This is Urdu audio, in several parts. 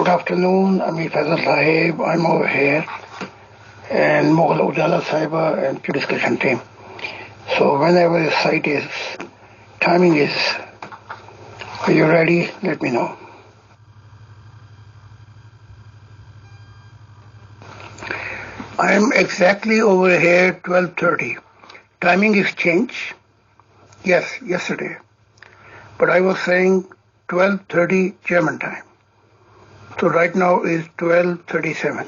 Good afternoon, Amir Faisal Sahib. I'm over here, and Mughal Ujala Sahiba and your discussion team. So whenever the site is, timing is, are you ready? Let me know. I'm exactly over here 12:30. Timing is changed. Yes, yesterday. But I was saying 12:30 German time. So right now is 12:37.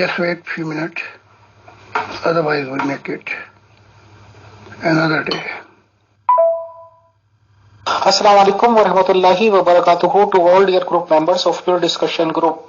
Just wait few minutes, otherwise we'll make it another day. Assalamu alaikum wa rahmatullahi wa barakatuhu to all dear group members of your discussion group.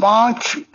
5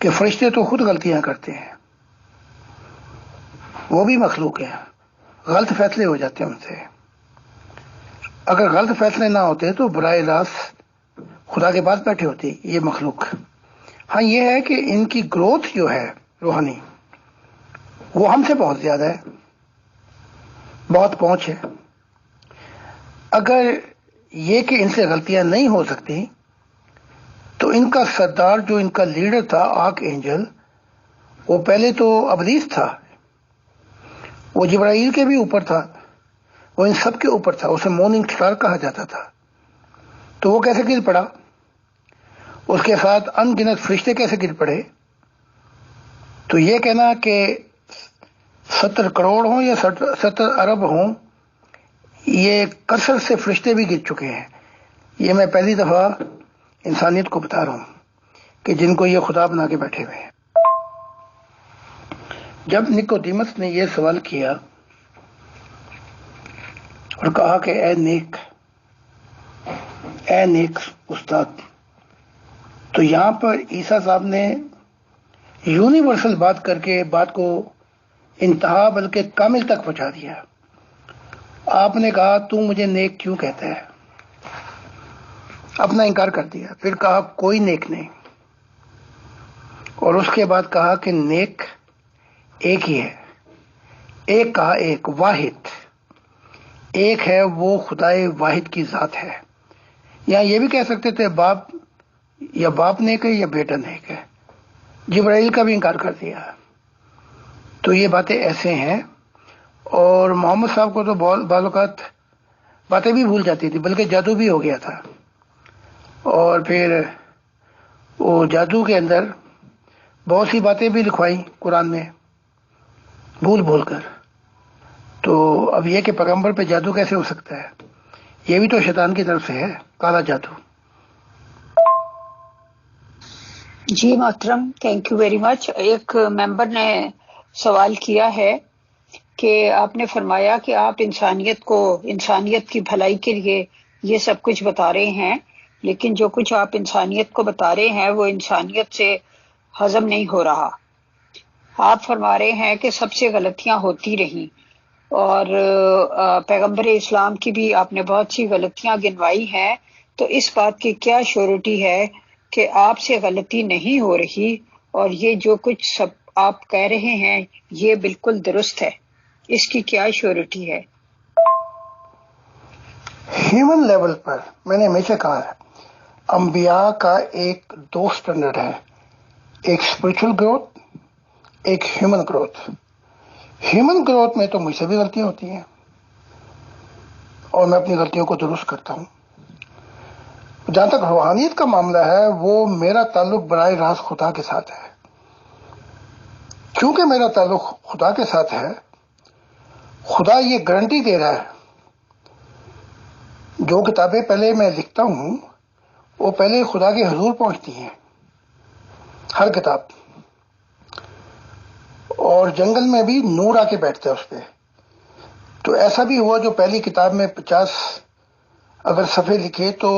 کہ فرشتے تو خود غلطیاں کرتے ہیں، وہ بھی مخلوق ہیں، غلط فیصلے ہو جاتے ہیں ان سے. اگر غلط فیصلے نہ ہوتے تو براہ راست خدا کے پاس بیٹھے ہوتے یہ مخلوق. ہاں یہ ہے کہ ان کی گروتھ جو ہے روحانی وہ ہم سے بہت زیادہ ہے، بہت پہنچ ہے. اگر یہ کہ ان سے غلطیاں نہیں ہو سکتی تو ان کا سردار جو ان کا لیڈر تھا آرک اینجل، وہ پہلے تو ابلیس تھا، وہ جبرائیل کے بھی اوپر تھا، وہ ان سب کے اوپر تھا، اسے مارننگ اسٹار کہا جاتا تھا. تو وہ کیسے گر پڑا؟ اس کے ساتھ ان گنت فرشتے کیسے گر پڑے؟ تو یہ کہنا کہ 70 کروڑ ہوں یا 70 ارب ہوں، یہ کثرت سے فرشتے بھی گر چکے ہیں. یہ میں پہلی دفعہ انسانیت کو بتا رہا ہوں کہ جن کو یہ خدا بنا کے بیٹھے ہوئے ہیں. جب نکودیمس نے یہ سوال کیا اور کہا کہ اے نیک استاد، تو یہاں پر عیسیٰ صاحب نے یونیورسل بات کر کے بات کو انتہا بلکہ کامل تک پہنچا دیا. آپ نے کہا تو مجھے نیک کیوں کہتا ہے؟ اپنا انکار کر دیا. پھر کہا کوئی نیک نہیں، اور اس کے بعد کہا کہ نیک ایک ہی ہے. ایک کہا، ایک واحد ایک ہے، وہ خدائے واحد کی ذات ہے. یا یہ بھی کہہ سکتے تھے باپ نیک ہے یا بیٹا نیک ہے. جبرائیل کا بھی انکار کر دیا. تو یہ باتیں ایسے ہیں. اور محمد صاحب کو تو بعض اوقات باتیں بھی بھول جاتی تھی، بلکہ جادو بھی ہو گیا تھا. اور پھر وہ جادو کے اندر بہت سی باتیں بھی لکھوائی قرآن میں بھول کر. تو اب یہ کہ پیغمبر پہ جادو کیسے ہو سکتا ہے؟ یہ بھی تو شیطان کی طرف سے ہے، کالا جادو. جی محترم، تھینک یو ویری مچ. ایک ممبر نے سوال کیا ہے کہ آپ نے فرمایا کہ آپ انسانیت کی بھلائی کے لیے یہ سب کچھ بتا رہے ہیں، لیکن جو کچھ آپ انسانیت کو بتا رہے ہیں وہ انسانیت سے ہضم نہیں ہو رہا. آپ فرما رہے ہیں کہ سب سے غلطیاں ہوتی رہیں، اور پیغمبر اسلام کی بھی آپ نے بہت سی غلطیاں گنوائی ہیں. تو اس بات کی کیا شیورٹی ہے کہ آپ سے غلطی نہیں ہو رہی اور یہ جو کچھ سب آپ کہہ رہے ہیں یہ بالکل درست ہے؟ اس کی کیا شیورٹی ہے؟ ہیومن لیول پر میں نے ہمیشہ کہا ہے انبیاء کا ایک دو سٹینڈرڈ ہے، ایک اسپرچل گروتھ، ایک ہیومن گروتھ. ہیومن گروتھ میں تو مجھ سے بھی غلطیاں ہوتی ہیں اور میں اپنی غلطیوں کو درست کرتا ہوں. جہاں تک روحانیت کا معاملہ ہے وہ میرا تعلق براہ راست خدا کے ساتھ ہے. کیونکہ میرا تعلق خدا کے ساتھ ہے، خدا یہ گارنٹی دے رہا ہے جو کتابیں پہلے میں لکھتا ہوں وہ پہلے خدا کے حضور پہنچتی ہیں، ہر کتاب. اور جنگل میں بھی نور آ کے بیٹھتا ہے اس پہ. تو ایسا بھی ہوا جو پہلی کتاب میں 50 اگر صفحے لکھے تو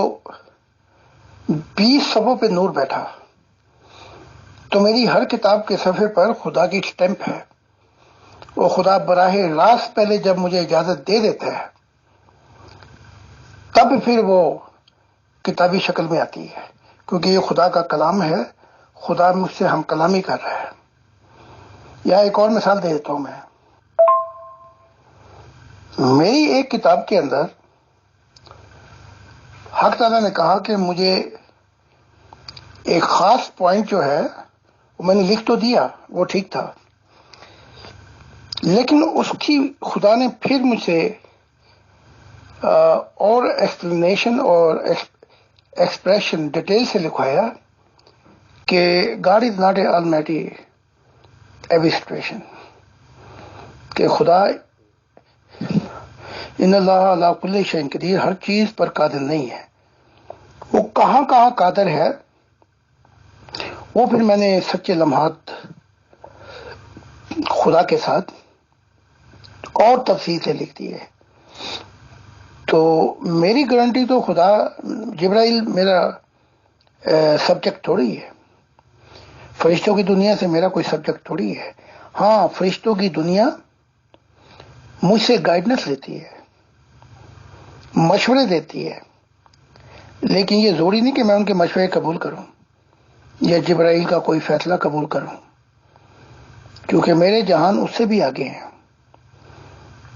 20 صفحوں پہ نور بیٹھا. تو میری ہر کتاب کے صفحے پر خدا کی سٹیمپ ہے. وہ خدا براہ راست پہلے جب مجھے اجازت دے دیتا ہے تب پھر وہ کتابی شکل میں آتی ہے، کیونکہ یہ خدا کا کلام ہے، خدا مجھ سے ہم کلامی کر رہا ہے. یا ایک اور مثال دے دیتا ہوں میں. میری ایک کتاب کے اندر حق تعالیٰ نے کہا کہ مجھے ایک خاص پوائنٹ جو ہے وہ میں نے لکھ تو دیا، وہ ٹھیک تھا، لیکن اس کی خدا نے پھر مجھ سے اور ایکسپلینیشن اور ایکسپریشن ڈیٹیل سے لکھوایا کہ God is not a Almighty administration, کہ خدا ان اللہ علی کل شیء قدیر، ہر چیز پر قادر نہیں ہے. وہ کہاں کہاں قادر ہے وہ پھر میں نے سچے لمحات خدا کے ساتھ اور تفصیل سے لکھ دی ہے. تو میری گارنٹی تو خدا، جبرائیل میرا سبجیکٹ تھوڑی ہے. فرشتوں کی دنیا سے میرا کوئی سبجیکٹ تھوڑی ہے. ہاں، فرشتوں کی دنیا مجھ سے گائیڈنس لیتی ہے، مشورے دیتی ہے، لیکن یہ ضروری نہیں کہ میں ان کے مشورے قبول کروں یا جبرائیل کا کوئی فیصلہ قبول کروں، کیونکہ میرے جہان اس سے بھی آگے ہیں.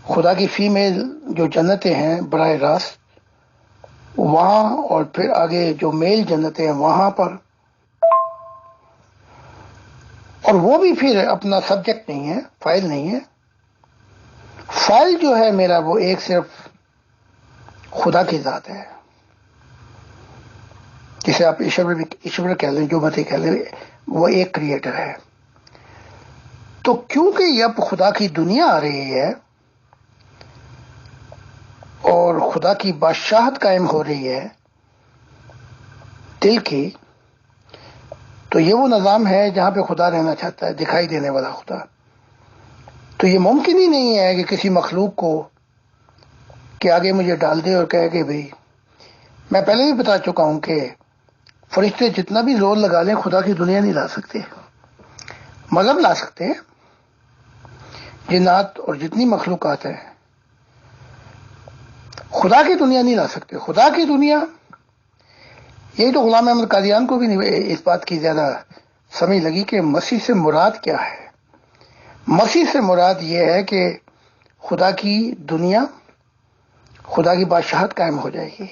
خدا کی فیمیل جو جنتیں ہیں براہ راست وہاں، اور پھر آگے جو میل جنتیں ہیں وہاں پر، اور وہ بھی پھر اپنا سبجیکٹ نہیں ہے، فائل نہیں ہے. فائل جو ہے میرا وہ ایک صرف خدا کی ذات ہے، جسے آپ ایشور کہہ لیں، جو مرضی کہہ لیں، وہ ایک کریٹر ہے. تو کیونکہ یہ اب خدا کی دنیا آ رہی ہے اور خدا کی بادشاہت قائم ہو رہی ہے دل کی، تو یہ وہ نظام ہے جہاں پہ خدا رہنا چاہتا ہے، دکھائی دینے والا خدا. تو یہ ممکن ہی نہیں ہے کہ کسی مخلوق کو کہ آگے مجھے ڈال دے اور کہے کہ بھئی، میں پہلے بھی بتا چکا ہوں کہ فرشتے جتنا بھی زور لگا لیں خدا کی دنیا نہیں لا سکتے. مذہب لا سکتے ہیں، جنات اور جتنی مخلوقات ہیں، خدا کی دنیا نہیں لا سکتے. خدا کی دنیا، یہی تو غلام احمد قادیان کو بھی نہیں اس بات کی زیادہ سمجھ لگی کہ مسیح سے مراد کیا ہے. مسیح سے مراد یہ ہے کہ خدا کی دنیا، خدا کی بادشاہت قائم ہو جائے گی.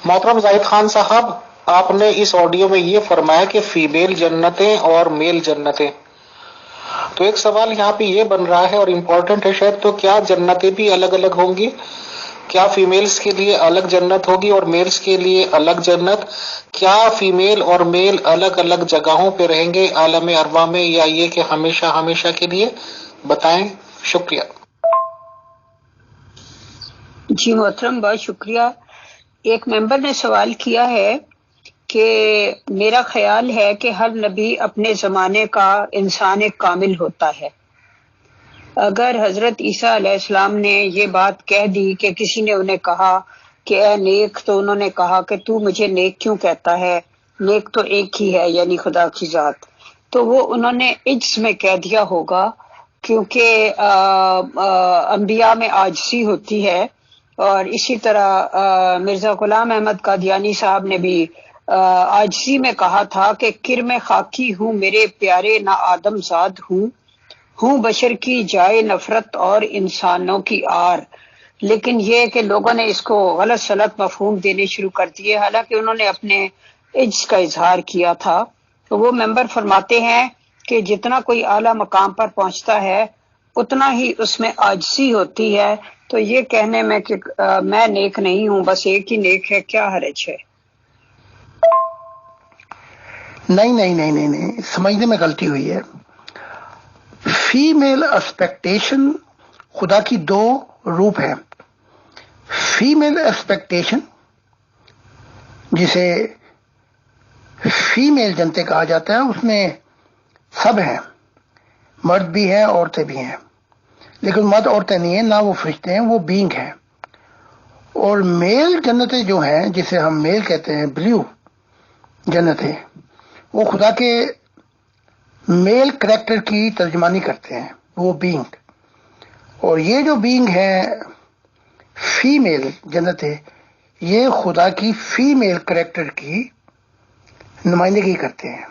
محترم زاہد خان صاحب، آپ نے اس آڈیو میں یہ فرمایا کہ فیمیل جنتیں اور میل جنتیں، تو ایک سوال یہاں پہ یہ بن رہا ہے اور امپورٹنٹ ہے شاید، تو کیا جنتیں بھی الگ الگ ہوں گی؟ کیا فیمیلز کے لیے الگ جنت ہوگی اور میلز کے لیے الگ جنت؟ کیا فیمیل اور میل الگ الگ جگہوں پہ رہیں گے عالم ارواح میں، یا یہ کہ ہمیشہ ہمیشہ کے لیے؟ بتائیں. شکریہ. جی محترم، بہت شکریہ. ایک ممبر نے سوال کیا ہے کہ میرا خیال ہے کہ ہر نبی اپنے زمانے کا انسان کامل ہوتا ہے. اگر حضرت عیسیٰ علیہ السلام نے یہ بات کہہ دی کہ کسی نے انہیں کہا کہ اے نیک، تو انہوں نے کہا کہ تو مجھے نیک کیوں کہتا ہے، نیک تو ایک ہی ہے، یعنی خدا کی ذات. تو وہ انہوں نے عجز میں کہہ دیا ہوگا، کیونکہ انبیاء میں عاجزی ہوتی ہے. اور اسی طرح مرزا غلام احمد قادیانی صاحب نے بھی عاجزی میں کہا تھا کہ کرم خاکی ہوں میرے پیارے، نہ آدم زاد ہوں بشر کی جائے نفرت اور انسانوں کی آر. لیکن یہ کہ لوگوں نے اس کو غلط سلط مفہوم دینے شروع کر دیے، حالانکہ انہوں نے اپنے عجز کا اظہار کیا تھا. تو وہ ممبر فرماتے ہیں کہ جتنا کوئی اعلیٰ مقام پر پہنچتا ہے اتنا ہی اس میں عاجزی ہوتی ہے. تو یہ کہنے میں کہ میں نیک نہیں ہوں، بس ایک ہی نیک ہے، کیا حرج ہے؟ نہیں، سمجھنے میں غلطی ہوئی ہے. فیمیل ایکسپیکٹیشن خدا کی دو روپ ہے. فیمیل ایکسپیکٹیشن جسے فیمیل جنتے کہا جاتا ہے، اس میں سب ہیں، مرد بھی ہیں، عورتیں بھی ہیں، لیکن مرد عورتیں نہیں ہیں، نہ وہ فرشتے ہیں، وہ بینگ ہیں. اور میل جنتیں جو ہیں، جسے ہم میل کہتے ہیں، بلیو جنتیں، وہ خدا کے میل کریکٹر کی ترجمانی کرتے ہیں، وہ بینگ. اور یہ جو بینگ ہیں فیمیل جنتیں، یہ خدا کی فیمیل کریکٹر کی نمائندگی کرتے ہیں.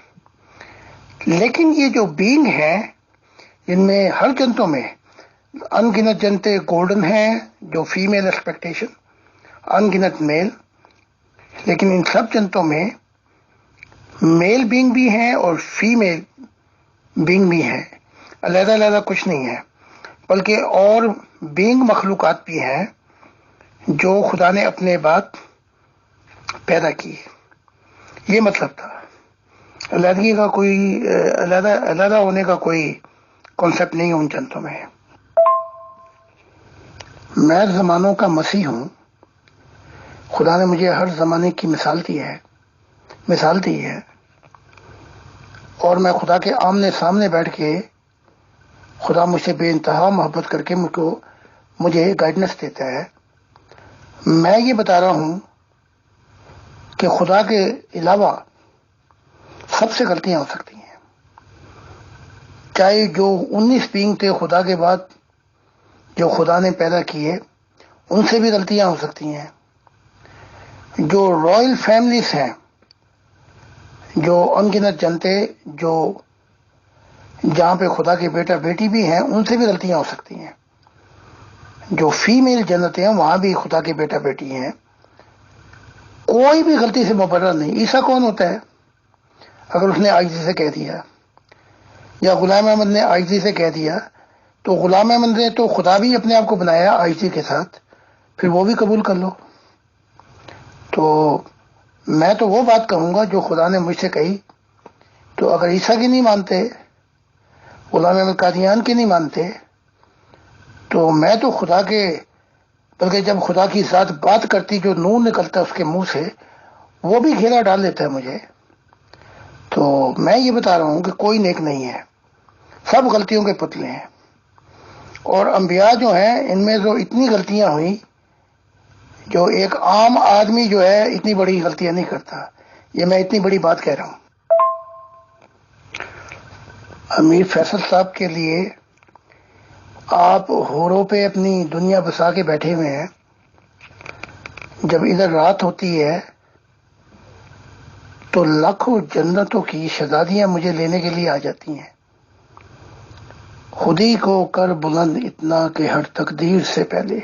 لیکن یہ جو بینگ ہیں، جن میں ہر جنتوں میں ان گنت جنتیں گولڈن ہیں جو فیمیل ایکسپیکٹیشن، ان گنت میل، لیکن ان سب جنتوں میں میل بینگ بھی ہیں اور فیمیل بینگ بھی ہیں، علیحدہ علیحدہ کچھ نہیں ہے. بلکہ اور بینگ مخلوقات بھی ہیں جو خدا نے اپنے بعد پیدا کی. یہ مطلب تھا. علیحدگی کا کوئی علیحدہ ہونے کا کوئی کانسیپٹ نہیں ان جنتوں میں. میں زمانوں کا مسیح ہوں. خدا نے مجھے ہر زمانے کی مثال دی ہے، اور میں خدا کے آمنے سامنے بیٹھ کے خدا مجھ سے بے انتہا محبت کر کے مجھے گائیڈنس دیتا ہے. میں یہ بتا رہا ہوں کہ خدا کے علاوہ سب سے غلطیاں ہو سکتی ہیں، چاہے جو 19 بینگ تھے خدا کے بعد جو خدا نے پیدا کیے ان سے بھی غلطیاں ہو سکتی ہیں، جو رائل فیملیز ہیں، جو انگنت جنتے جو جہاں پہ خدا کے بیٹا بیٹی بھی ہیں ان سے بھی غلطیاں ہو سکتی ہیں، جو فیمیل جنتیں ہیں وہاں بھی خدا کے بیٹا بیٹی ہیں، کوئی بھی غلطی سے مبرر نہیں۔ عیسیٰ کون ہوتا ہے اگر اس نے عاجزی سے کہہ دیا، یا غلام احمد نے عاجزی سے کہہ دیا، تو غلام احمد نے تو خدا بھی اپنے آپ کو بنایا عاجزی کے ساتھ، پھر وہ بھی قبول کر لو۔ تو میں تو وہ بات کہوں گا جو خدا نے مجھ سے کہی، تو اگر عیسیٰ کی نہیں مانتے، غلام احمد قادیان کی نہیں مانتے، تو میں تو خدا کے، بلکہ جب خدا کی ذات بات کرتی جو نور نکلتا اس کے منہ سے وہ بھی گھیرا ڈال دیتا ہے مجھے۔ تو میں یہ بتا رہا ہوں کہ کوئی نیک نہیں ہے، سب غلطیوں کے پتلے ہیں، اور انبیاء جو ہیں ان میں جو اتنی غلطیاں ہوئی، جو ایک عام آدمی جو ہے اتنی بڑی غلطیاں نہیں کرتا، یہ میں اتنی بڑی بات کہہ رہا ہوں۔ امیر فیصل صاحب کے لیے آپ ہوروں پہ اپنی دنیا بسا کے بیٹھے ہوئے ہیں، جب ادھر رات ہوتی ہے تو لاکھوں جنتوں کی شہزادیاں مجھے لینے کے لیے آ جاتی ہیں۔ خودی کو کر بلند اتنا کہ ہر تقدیر سے پہلے،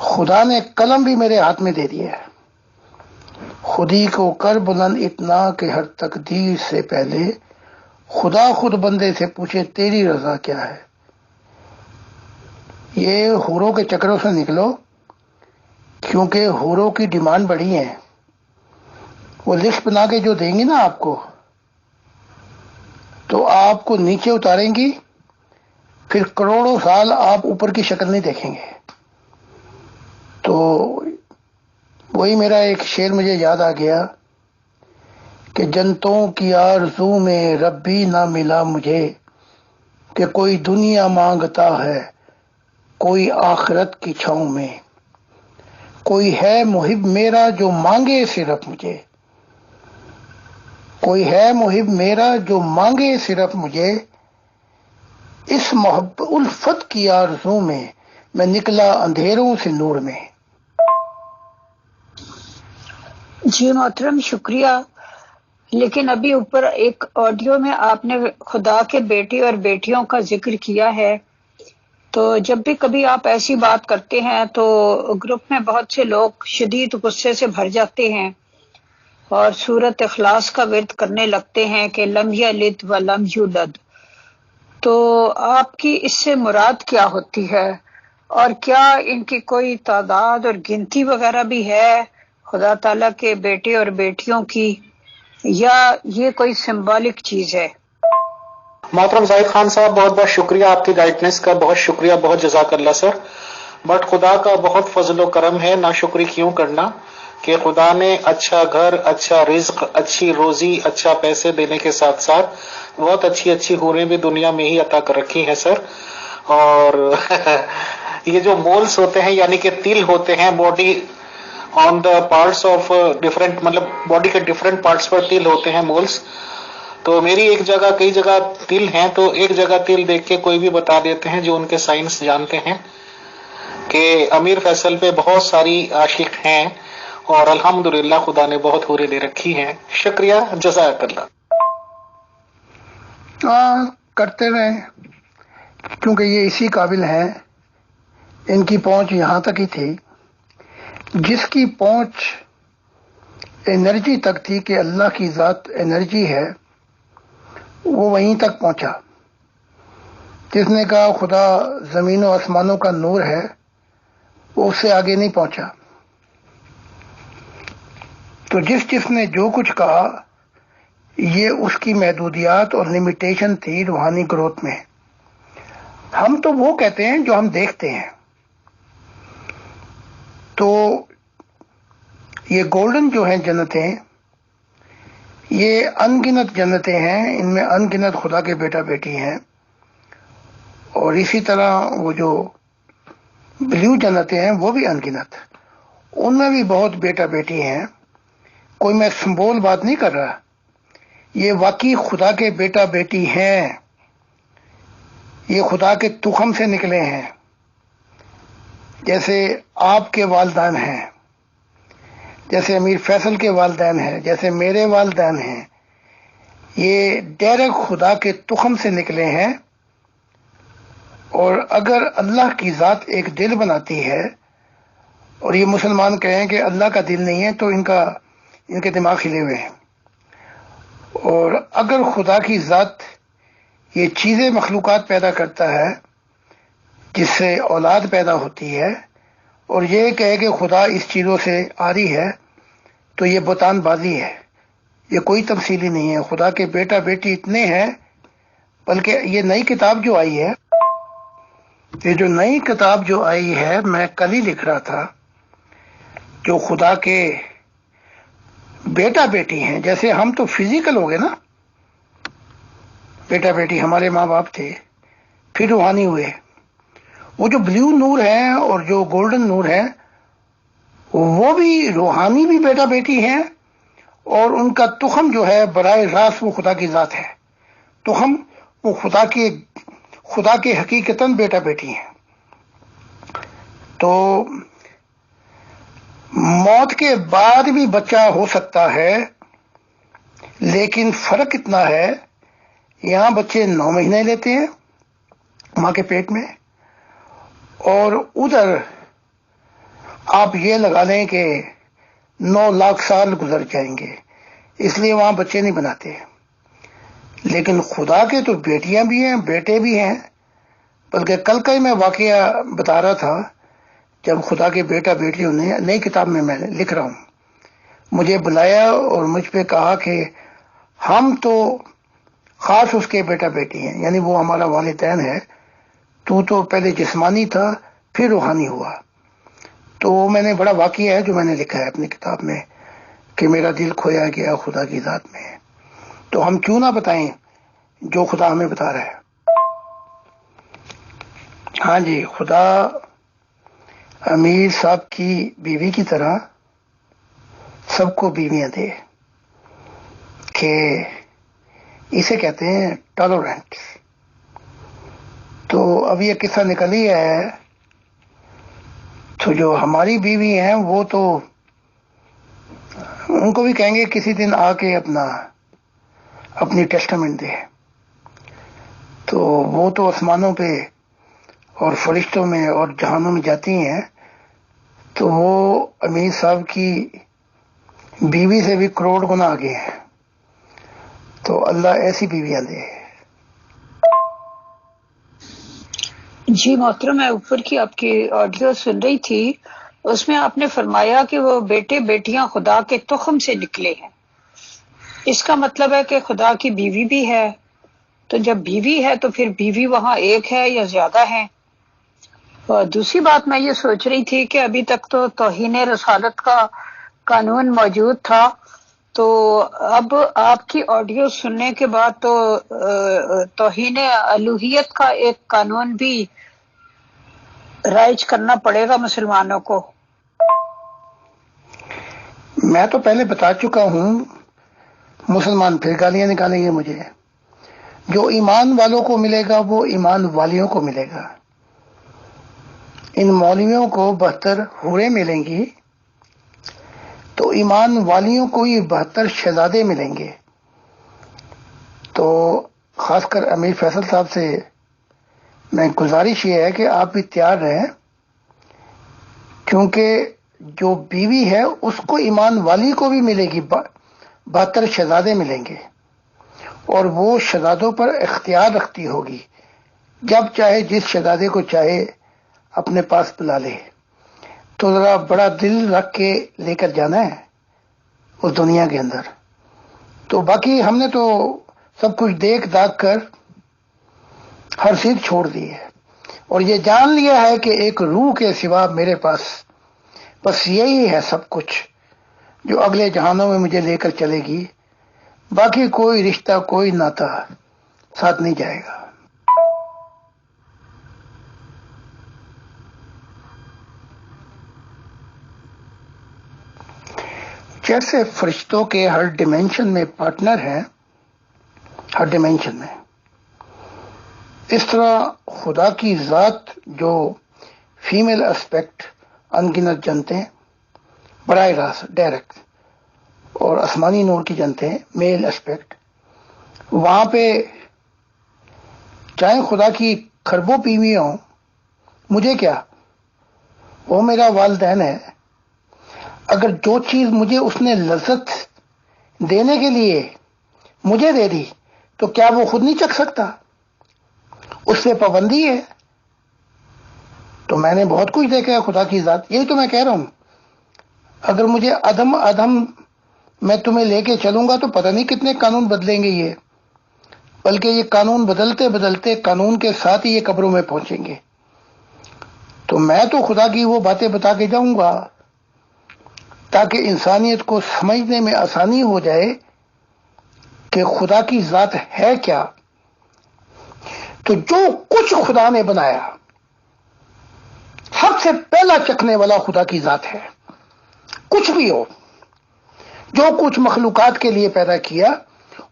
خدا نے قلم بھی میرے ہاتھ میں دے دیا ہے۔ خودی کو کر بلند اتنا کہ ہر تقدیر سے پہلے، خدا خود بندے سے پوچھے تیری رضا کیا ہے۔ یہ حوروں کے چکروں سے نکلو، کیونکہ حوروں کی ڈیمانڈ بڑی ہے، وہ لسٹ بنا کے جو دیں گی نا آپ کو، تو آپ کو نیچے اتاریں گی، پھر کروڑوں سال آپ اوپر کی شکل نہیں دیکھیں گے۔ تو وہی میرا ایک شعر مجھے یاد آ گیا کہ جنتوں کی آرزو میں رب بھی نہ ملا مجھے، کہ کوئی دنیا مانگتا ہے کوئی آخرت کی چھاؤں میں، کوئی ہے محب میرا جو مانگے صرف مجھے، کوئی ہے محب میرا جو مانگے صرف مجھے، اس محب الفت کی آرزو میں میں نکلا اندھیروں سے نور میں۔ جی محترم، شکریہ۔ لیکن ابھی اوپر ایک آڈیو میں آپ نے خدا کے بیٹے اور بیٹیوں کا ذکر کیا ہے، تو جب بھی کبھی آپ ایسی بات کرتے ہیں تو گروپ میں بہت سے لوگ شدید غصے سے بھر جاتے ہیں اور سورت اخلاص کا ورد کرنے لگتے ہیں کہ لم یلد ولم یولد۔ تو آپ کی اس سے مراد کیا ہوتی ہے، اور کیا ان کی کوئی تعداد اور گنتی وغیرہ بھی ہے خدا تعالیٰ کے بیٹے اور بیٹیوں کی، یا یہ کوئی سمبولک چیز ہے؟ محترم زاہد خان صاحب، بہت بہت شکریہ آپ کی گائیڈنس کا، بہت شکریہ، بہت جزاک اللہ سر۔ بٹ خدا کا بہت فضل و کرم ہے، ناشکری کیوں کرنا، کہ خدا نے اچھا گھر، اچھا رزق، اچھی روزی، اچھا پیسے دینے کے ساتھ ساتھ بہت اچھی اچھی حوریں بھی دنیا میں ہی عطا کر رکھی ہیں سر۔ اور یہ جو مولس ہوتے ہیں یعنی کہ تل ہوتے ہیں body on the parts of different, مطلب باڈی کے ڈفرینٹ پارٹس پر تل ہوتے ہیں مولس، تو میری ایک جگہ کئی جگہ تل ہیں، تو ایک جگہ تل دیکھ کے کوئی بھی بتا دیتے ہیں جو ان کے سائنس جانتے ہیں کہ امیر فیصل پہ بہت ساری عاشق ہیں، اور الحمدللہ خدا نے بہت حوریں دے رکھی ہیں۔ شکریہ، جزاک اللہ۔ کرتے رہیں، کیونکہ یہ اسی قابل ہیں، ان کی پہنچ یہاں تک ہی تھی۔ جس کی پہنچ انرجی تک تھی کہ اللہ کی ذات انرجی ہے، وہ وہیں تک پہنچا۔ جس نے کہا خدا زمین و آسمانوں کا نور ہے، وہ اس سے آگے نہیں پہنچا۔ تو جس نے جو کچھ کہا، یہ اس کی محدودیات اور لمیٹیشن تھی روحانی گروتھ میں۔ ہم تو وہ کہتے ہیں جو ہم دیکھتے ہیں۔ تو یہ گولڈن جو ہیں جنتیں، یہ ان گنت جنتیں ہیں، ان میں ان گنت خدا کے بیٹا بیٹی ہیں، اور اسی طرح وہ جو بلیو جنتیں ہیں وہ بھی ان گنت، ان میں بھی بہت بیٹا بیٹی ہیں۔ کوئی میں سمبول بات نہیں کر رہا، یہ واقعی خدا کے بیٹا بیٹی ہیں، یہ خدا کے تخم سے نکلے ہیں، جیسے آپ کے والدین ہیں، جیسے امیر فیصل کے والدین ہیں، جیسے میرے والدین ہیں، یہ ڈائریکٹ خدا کے تخم سے نکلے ہیں۔ اور اگر اللہ کی ذات ایک دل بناتی ہے اور یہ مسلمان کہیں کہ اللہ کا دل نہیں ہے تو ان کے دماغ ہلے ہوئے ہیں۔ اور اگر خدا کی ذات یہ چیزیں مخلوقات پیدا کرتا ہے جس سے اولاد پیدا ہوتی ہے اور یہ کہے کہ خدا اس چیزوں سے آری ہے تو یہ بہتان بازی ہے، یہ کوئی تمثیلی نہیں ہے۔ خدا کے بیٹا بیٹی اتنے ہیں، بلکہ یہ نئی کتاب جو آئی ہے، یہ جو نئی کتاب جو آئی ہے، میں کل ہی لکھ رہا تھا، جو خدا کے بیٹا بیٹی ہیں، جیسے ہم تو فزیکل ہو گئے نا، بیٹا بیٹی ہمارے ماں باپ تھے، پھر روحانی ہوئے، وہ جو بلیو نور ہیں اور جو گولڈن نور ہیں وہ بھی روحانی بھی بیٹا بیٹی ہیں، اور ان کا تخم جو ہے براہ راست وہ خدا کی ذات ہے، تخم وہ خدا کے حقیقتاً بیٹا بیٹی ہیں۔ تو موت کے بعد بھی بچہ ہو سکتا ہے، لیکن فرق اتنا ہے، یہاں بچے 9 مہینے لیتے ہیں ماں کے پیٹ میں، اور ادھر آپ یہ لگا لیں کہ 9 لاکھ سال گزر جائیں گے، اس لیے وہاں بچے نہیں بناتے۔ لیکن خدا کے تو بیٹیاں بھی ہیں، بیٹے بھی ہیں، بلکہ کل کا ہی میں واقعہ بتا رہا تھا، جب خدا کے بیٹا بیٹیوں نے نئی کتاب میں لکھ رہا ہوں، مجھے بلایا اور مجھ پہ کہا کہ ہم تو خاص اس کے بیٹا بیٹی ہیں، یعنی وہ ہمارا والدین ہے، تو پہلے جسمانی تھا پھر روحانی ہوا۔ تو وہ میں نے بڑا واقعہ ہے جو میں نے لکھا ہے اپنی کتاب میں کہ میرا دل کھویا گیا خدا کی ذات میں۔ تو ہم کیوں نہ بتائیں جو خدا ہمیں بتا رہا ہے۔ ہاں جی، خدا امیر صاحب کی بیوی کی طرح سب کو بیویاں دے، کہ اسے کہتے ہیں ٹالرنٹ۔ تو اب یہ قصہ نکل ہی ہے، تو جو ہماری بیوی ہیں وہ تو ان کو بھی کہیں گے کسی دن آ کے اپنی ٹیسٹامنٹ دے، تو وہ تو آسمانوں پہ اور فرشتوں میں اور جہانوں میں جاتی ہیں، تو وہ امیر صاحب کی بیوی سے بھی کروڑ گنا آگے ہیں۔ تو اللہ ایسی بیویاں دے۔ جی محترم، میں اوپر کی آپ کی آڈیو سن رہی تھی، اس میں آپ نے فرمایا کہ وہ بیٹے بیٹیاں خدا کے تخم سے نکلے ہیں، اس کا مطلب ہے کہ خدا کی بیوی بھی ہے، تو جب بیوی ہے تو پھر بیوی وہاں ایک ہے یا زیادہ ہے؟ اور دوسری بات میں یہ سوچ رہی تھی کہ ابھی تک تو توہین رسالت کا قانون موجود تھا، تو اب آپ کی آڈیو سننے کے بعد تو توہین الوہیت کا ایک قانون بھی رائج کرنا پڑے گا مسلمانوں کو۔ میں تو پہلے بتا چکا ہوں، مسلمان پھر گالیاں نکالیں گے مجھے۔ جو ایمان والوں کو ملے گا وہ ایمان والیوں کو ملے گا۔ ان مولویوں کو 72 حوریں ملیں گی، تو ایمان والیوں کو ہی 72 شہزادے ملیں گے۔ تو خاص کر امیر فیصل صاحب سے میں گزارش یہ ہے کہ آپ بھی تیار رہیں، کیونکہ جو بیوی ہے اس کو ایمان والی کو بھی ملے گی، 72 شہزادے ملیں گے، اور وہ شہزادوں پر اختیار رکھتی ہوگی، جب چاہے جس شہزادے کو چاہے اپنے پاس بلا لے۔ تو ذرا بڑا دل رکھ کے لے کر جانا ہے اس دنیا کے اندر۔ تو باقی ہم نے تو سب کچھ دیکھ داکھ کر ہر چیز چھوڑ دی ہے، اور یہ جان لیا ہے کہ ایک روح کے سوا میرے پاس بس یہی ہے سب کچھ جو اگلے جہانوں میں مجھے لے کر چلے گی، باقی کوئی رشتہ کوئی ناتا ساتھ نہیں جائے گا۔ جیسے فرشتوں کے ہر ڈیمینشن میں پارٹنر ہیں، ہر ڈیمینشن میں، اس طرح خدا کی ذات جو فیمیل اسپیکٹ انگنت جنتے ہیں براہ راست ڈائریکٹ، اور آسمانی نور کی جنتے ہیں میل اسپیکٹ، وہاں پہ چاہے خدا کی کھربوں بیوی ہوں، مجھے کیا، وہ میرا والدین ہے۔ اگر جو چیز مجھے اس نے لذت دینے کے لیے مجھے دے دی تو کیا وہ خود نہیں چکھ سکتا؟ اس سے پابندی ہے۔ تو میں نے بہت کچھ دیکھا ہے خدا کی ذات، یہی تو میں کہہ رہا ہوں۔ اگر مجھے ادھم ادھم میں تمہیں لے کے چلوں گا تو پتہ نہیں کتنے قانون بدلیں گے یہ، بلکہ یہ قانون بدلتے بدلتے قانون کے ساتھ ہی یہ قبروں میں پہنچیں گے۔ تو میں تو خدا کی وہ باتیں بتا کے جاؤں گا تاکہ انسانیت کو سمجھنے میں آسانی ہو جائے کہ خدا کی ذات ہے کیا۔ تو جو کچھ خدا نے بنایا سب سے پہلا چکھنے والا خدا کی ذات ہے۔ کچھ بھی ہو، جو کچھ مخلوقات کے لیے پیدا کیا،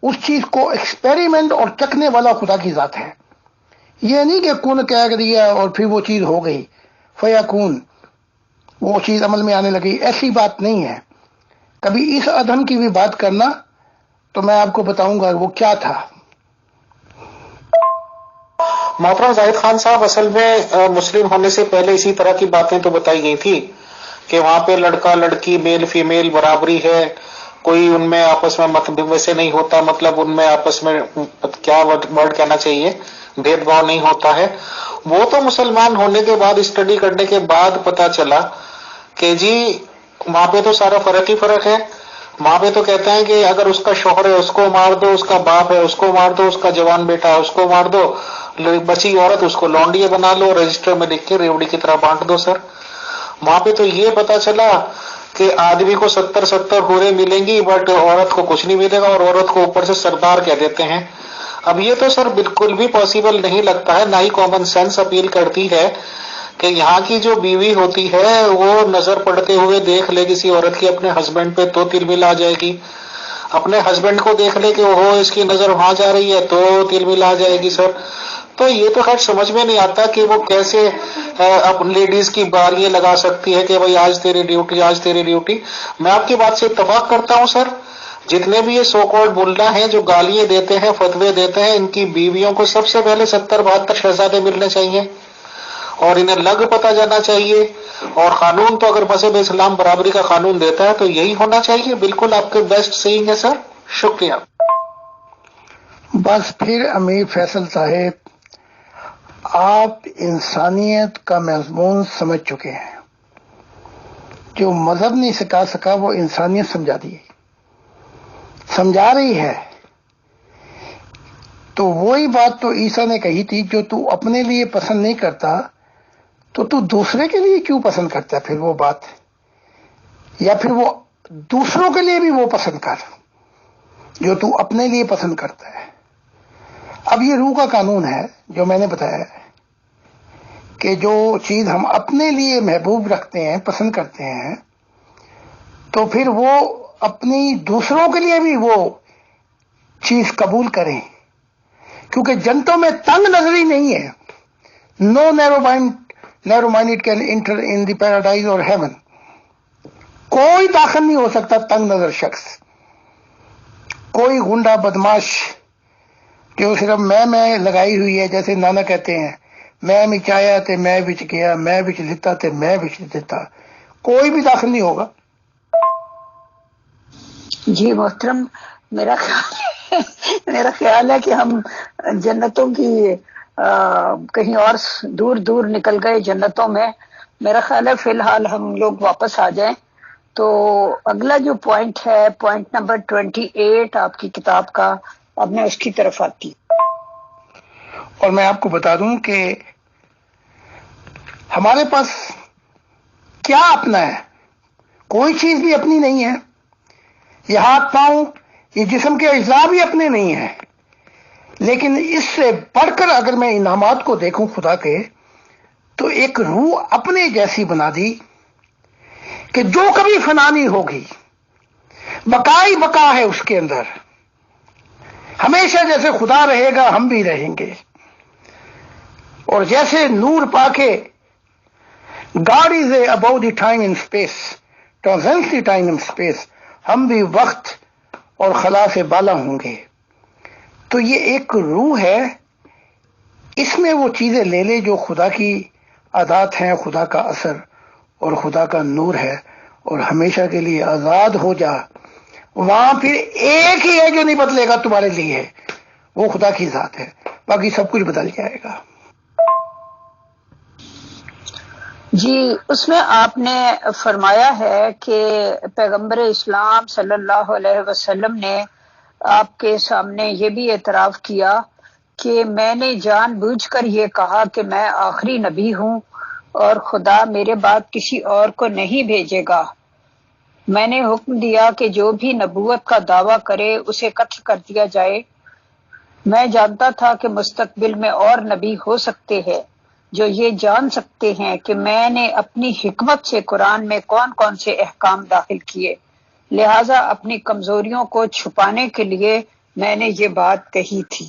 اس چیز کو ایکسپیریمنٹ اور چکھنے والا خدا کی ذات ہے۔ یہ نہیں کہ کن کہہ دیا اور پھر وہ چیز ہو گئی، فیکون، وہ چیز عمل میں آنے لگی، ایسی بات نہیں ہے۔ کبھی اس ادھم کی بھی بات کرنا تو میں آپ کو بتاؤں گا وہ کیا تھا۔ محترم زاہد خان صاحب، اصل میں مسلم ہونے سے پہلے اسی طرح کی باتیں تو بتائی گئی تھی کہ وہاں پہ لڑکا لڑکی میل فیمیل برابری ہے، کوئی ان میں آپس میں ویسے نہیں ہوتا، مطلب ان میں آپس میں کیا ورڈ کہنا چاہیے، بھید بھاؤ نہیں ہوتا ہے۔ وہ تو مسلمان ہونے کے بعد اسٹڈی کرنے کے بعد پتا چلا کہ جی وہاں پہ تو سارا فرق ہی فرق ہے۔ وہاں پہ تو کہتے ہیں کہ اگر اس کا شوہر ہے اس کو مار دو، اس کا باپ ہے اس کو مار دو، اس کا جوان بیٹا ہے اس کو مار دو، بچی عورت اس کو لونڈی بنا لو، رجسٹر میں لکھ کے ریوڑی کی طرح بانٹ دو۔ سر وہاں پہ تو یہ پتا چلا کہ آدمی کو 70 حوریں ملیں گی بٹ عورت کو کچھ نہیں ملے گا، اور عورت کو اوپر سے سردار کہہ دیتے ہیں۔ اب یہ تو سر بالکل بھی پاسبل نہیں لگتا ہے، نہ ہی کامن سینس اپیل کرتی ہے کہ یہاں کی جو بیوی ہوتی ہے وہ نظر پڑتے ہوئے دیکھ لے کسی عورت کی اپنے ہسبینڈ پہ تو تل ملا جائے گی، اپنے ہسبینڈ کو دیکھ لے کہ وہ اس کی نظر وہاں جا رہی ہے تو تل ملا جائے گی۔ سر تو یہ تو خیر سمجھ میں نہیں آتا کہ وہ کیسے اپنی لیڈیز کی باریاں لگا سکتی ہے کہ بھائی آج تیری ڈیوٹی آج تیری ڈیوٹی۔ میں آپ کی بات سے اتفاق کرتا ہوں سر، جتنے بھی یہ سو کالڈ ملا ہیں جو گالیاں دیتے ہیں فتوے دیتے ہیں، ان کی بیویوں کو سب سے پہلے 70-72 شہزادے ملنے چاہیے اور انہیں لگ پتا جانا چاہیے، اور قانون تو اگر مذہب اسلام برابری کا قانون دیتا ہے تو یہی ہونا چاہیے۔ بالکل آپ کے بیسٹ سینگ ہے سر، شکریہ۔ بس پھر امیر فیصل صاحب، آپ انسانیت کا مضمون سمجھ چکے ہیں۔ جو مذہب نہیں سکھا سکا وہ انسانیت سمجھا دی، سمجھا رہی ہے۔ تو وہی بات تو عیسیٰ نے کہی تھی، جو تو اپنے لیے پسند نہیں کرتا تو دوسرے کے لیے کیوں پسند کرتا ہے؟ پھر وہ بات، یا پھر وہ دوسروں کے لیے بھی وہ پسند کر جو تو اپنے لیے پسند کرتا ہے۔ اب یہ روح کا قانون ہے جو میں نے بتایا کہ جو چیز ہم اپنے لیے محبوب رکھتے ہیں پسند کرتے ہیں تو پھر وہ اپنی دوسروں کے لیے بھی وہ چیز قبول کریں، کیونکہ جنتوں میں تنگ نظری نہیں ہے۔ No narrow mind can enter in the paradise or heaven. کوئی داخل نہیں ہو سکتا تنگ نظر شخص، کوئی گنڈا بدماش جو صرف میں لگائی ہوئی ہے، جیسے نانا کہتے ہیں میں مچایا تے میں بچ گیا، میں بچ لیتا تے میں بچ دیتا، کوئی بھی داخل نہیں ہوگا۔ جی محترم، میرا خیال ہے کہ ہم جنتوں کی کہیں اور دور دور نکل گئے جنتوں میں۔ میرا خیال ہے فی الحال ہم لوگ واپس آ جائیں۔ تو اگلا جو پوائنٹ ہے، پوائنٹ نمبر 28 آپ کی کتاب کا، اب میں اس کی طرف آتی۔ اور میں آپ کو بتا دوں کہ ہمارے پاس کیا اپنا ہے؟ کوئی چیز بھی اپنی نہیں ہے۔ یہ ہاتھ پاؤں، یہ جسم کے اجزاء بھی اپنے نہیں ہیں، لیکن اس سے بڑھ کر اگر میں انعامات کو دیکھوں خدا کے، تو ایک روح اپنے جیسی بنا دی کہ جو کبھی فنا نہیں ہوگی، بقائی بقا ہے اس کے اندر، ہمیشہ جیسے خدا رہے گا ہم بھی رہیں گے، اور جیسے نور پا کے God is above the time and space, transcends the time and space، ہم بھی وقت اور خلا سے بالا ہوں گے۔ تو یہ ایک روح ہے، اس میں وہ چیزیں لے لے جو خدا کی عادات ہیں، خدا کا اثر اور خدا کا نور ہے، اور ہمیشہ کے لیے آزاد ہو جا۔ وہاں پھر ایک ہی ہے جو نہیں بدلے گا تمہارے لیے، وہ خدا کی ذات ہے، باقی سب کچھ بدل جائے گا۔ جی، اس میں آپ نے فرمایا ہے کہ پیغمبر اسلام صلی اللہ علیہ وسلم نے آپ کے سامنے یہ بھی اعتراف کیا کہ میں نے جان بوجھ کر یہ کہا کہ میں آخری نبی ہوں اور خدا میرے بعد کسی اور کو نہیں بھیجے گا۔ میں نے حکم دیا کہ جو بھی نبوت کا دعویٰ کرے اسے قتل کر دیا جائے۔ میں جانتا تھا کہ مستقبل میں اور نبی ہو سکتے ہیں جو یہ جان سکتے ہیں کہ میں نے اپنی حکمت سے قرآن میں کون کون سے احکام داخل کیے، لہٰذا اپنی کمزوریوں کو چھپانے کے لیے میں نے یہ بات کہی تھی۔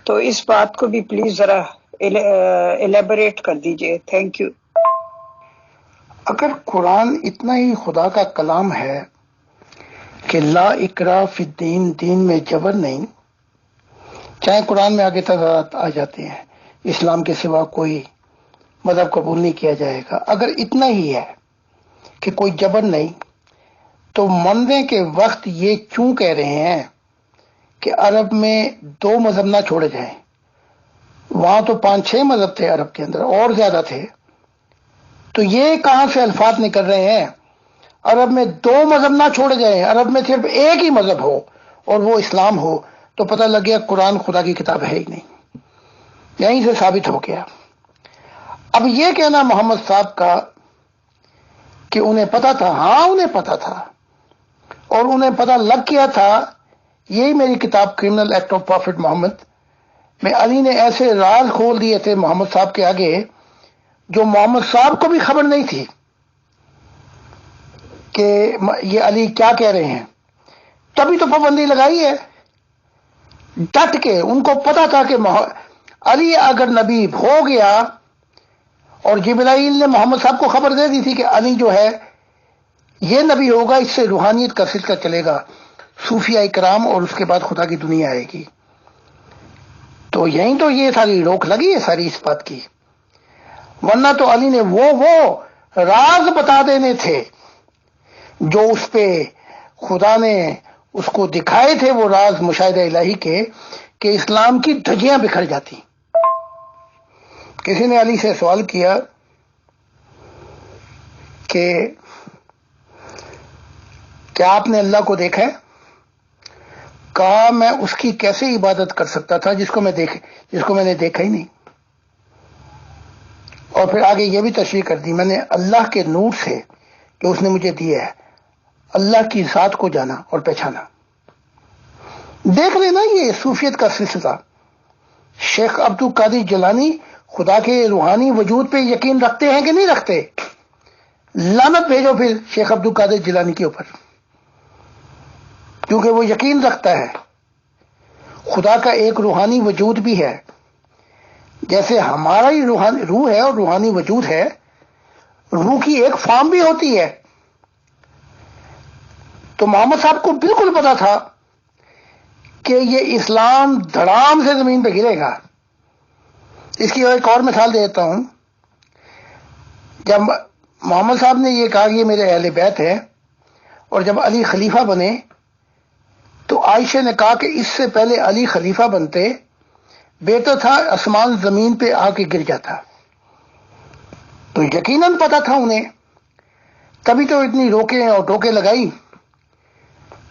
تو اس بات کو بھی پلیز ذرا ایلیبوریٹ کر دیجئے۔ Thank you. اگر قرآن اتنا ہی خدا کا کلام ہے کہ لا اکراہ فی الدین، دین میں جبر نہیں، چاہے قرآن میں آگے تک آ جاتے ہیں اسلام کے سوا کوئی مذہب قبول نہیں کیا جائے گا، اگر اتنا ہی ہے کہ کوئی جبر نہیں، تو مرنے کے وقت یہ کیوں کہہ رہے ہیں کہ عرب میں 2 مذہب نہ چھوڑے جائیں؟ وہاں تو 5-6 مذہب تھے عرب کے اندر، اور زیادہ تھے، تو یہ کہاں سے الفاظ نکل رہے ہیں؟ عرب میں 2 مذہب نہ چھوڑے جائیں، عرب میں صرف ایک ہی مذہب ہو اور وہ اسلام ہو، تو پتہ لگ گیا قرآن خدا کی کتاب ہے ہی نہیں، یہیں سے ثابت ہو گیا۔ اب یہ کہنا محمد صاحب کا کہ انہیں پتا تھا، ہاں انہیں پتا تھا، اور انہیں پتا لگ گیا تھا۔ یہی میری کتاب کرمنل ایکٹ آف پروفٹ محمد میں علی نے ایسے راز کھول دیے تھے محمد صاحب کے آگے جو محمد صاحب کو بھی خبر نہیں تھی کہ یہ علی کیا کہہ رہے ہیں، تبھی تو پابندی لگائی ہے ڈٹ کے۔ ان کو پتا تھا کہ علی اگر نبی ہو گیا، اور جبرائیل نے محمد صاحب کو خبر دے دی تھی کہ علی جو ہے یہ نبی ہوگا، اس سے روحانیت کا سلسلہ چلے گا، صوفیاء کرام، اور اس کے بعد خدا کی دنیا آئے گی۔ تو یہیں تو یہ ساری روک لگی ہے ساری اس بات کی، ورنہ تو علی نے وہ راز بتا دینے تھے جو اس پہ خدا نے اس کو دکھائے تھے، وہ راز مشاہدہ الہی کے، کہ اسلام کی دھجیاں بکھر جاتی۔ کسی نے علی سے سوال کیا کہ کیا آپ نے اللہ کو دیکھا ہے؟ کہا میں اس کی کیسے عبادت کر سکتا تھا جس کو میں نے دیکھا ہی نہیں۔ اور پھر آگے یہ بھی تشریح کر دی، میں نے اللہ کے نور سے جو اس نے مجھے دیا ہے اللہ کی ذات کو جانا اور پہچانا۔ دیکھ لینا یہ صوفیت کا سلسلہ۔ شیخ عبد القادر جیلانی خدا کے روحانی وجود پہ یقین رکھتے ہیں کہ نہیں رکھتے؟ لعنت بھیجو پھر شیخ عبد القادر جیلانی کے اوپر، کیونکہ وہ یقین رکھتا ہے خدا کا ایک روحانی وجود بھی ہے، جیسے ہمارا ہی روح ہے اور روحانی وجود ہے، روح کی ایک فارم بھی ہوتی ہے۔ تو محمد صاحب کو بالکل پتا تھا کہ یہ اسلام دھڑام سے زمین پہ گرے گا۔ اس کی ایک اور مثال دیتا ہوں۔ جب محمد صاحب نے یہ کہا کہ یہ میرے اہل بیت ہے، اور جب علی خلیفہ بنے تو عائشہ نے کہا کہ اس سے پہلے علی خلیفہ بنتے بہتر تھا آسمان زمین پہ آ کے گر جاتا۔ تو یقیناً پتا تھا انہیں، تبھی تو اتنی روکیں اور ٹوکیں لگائی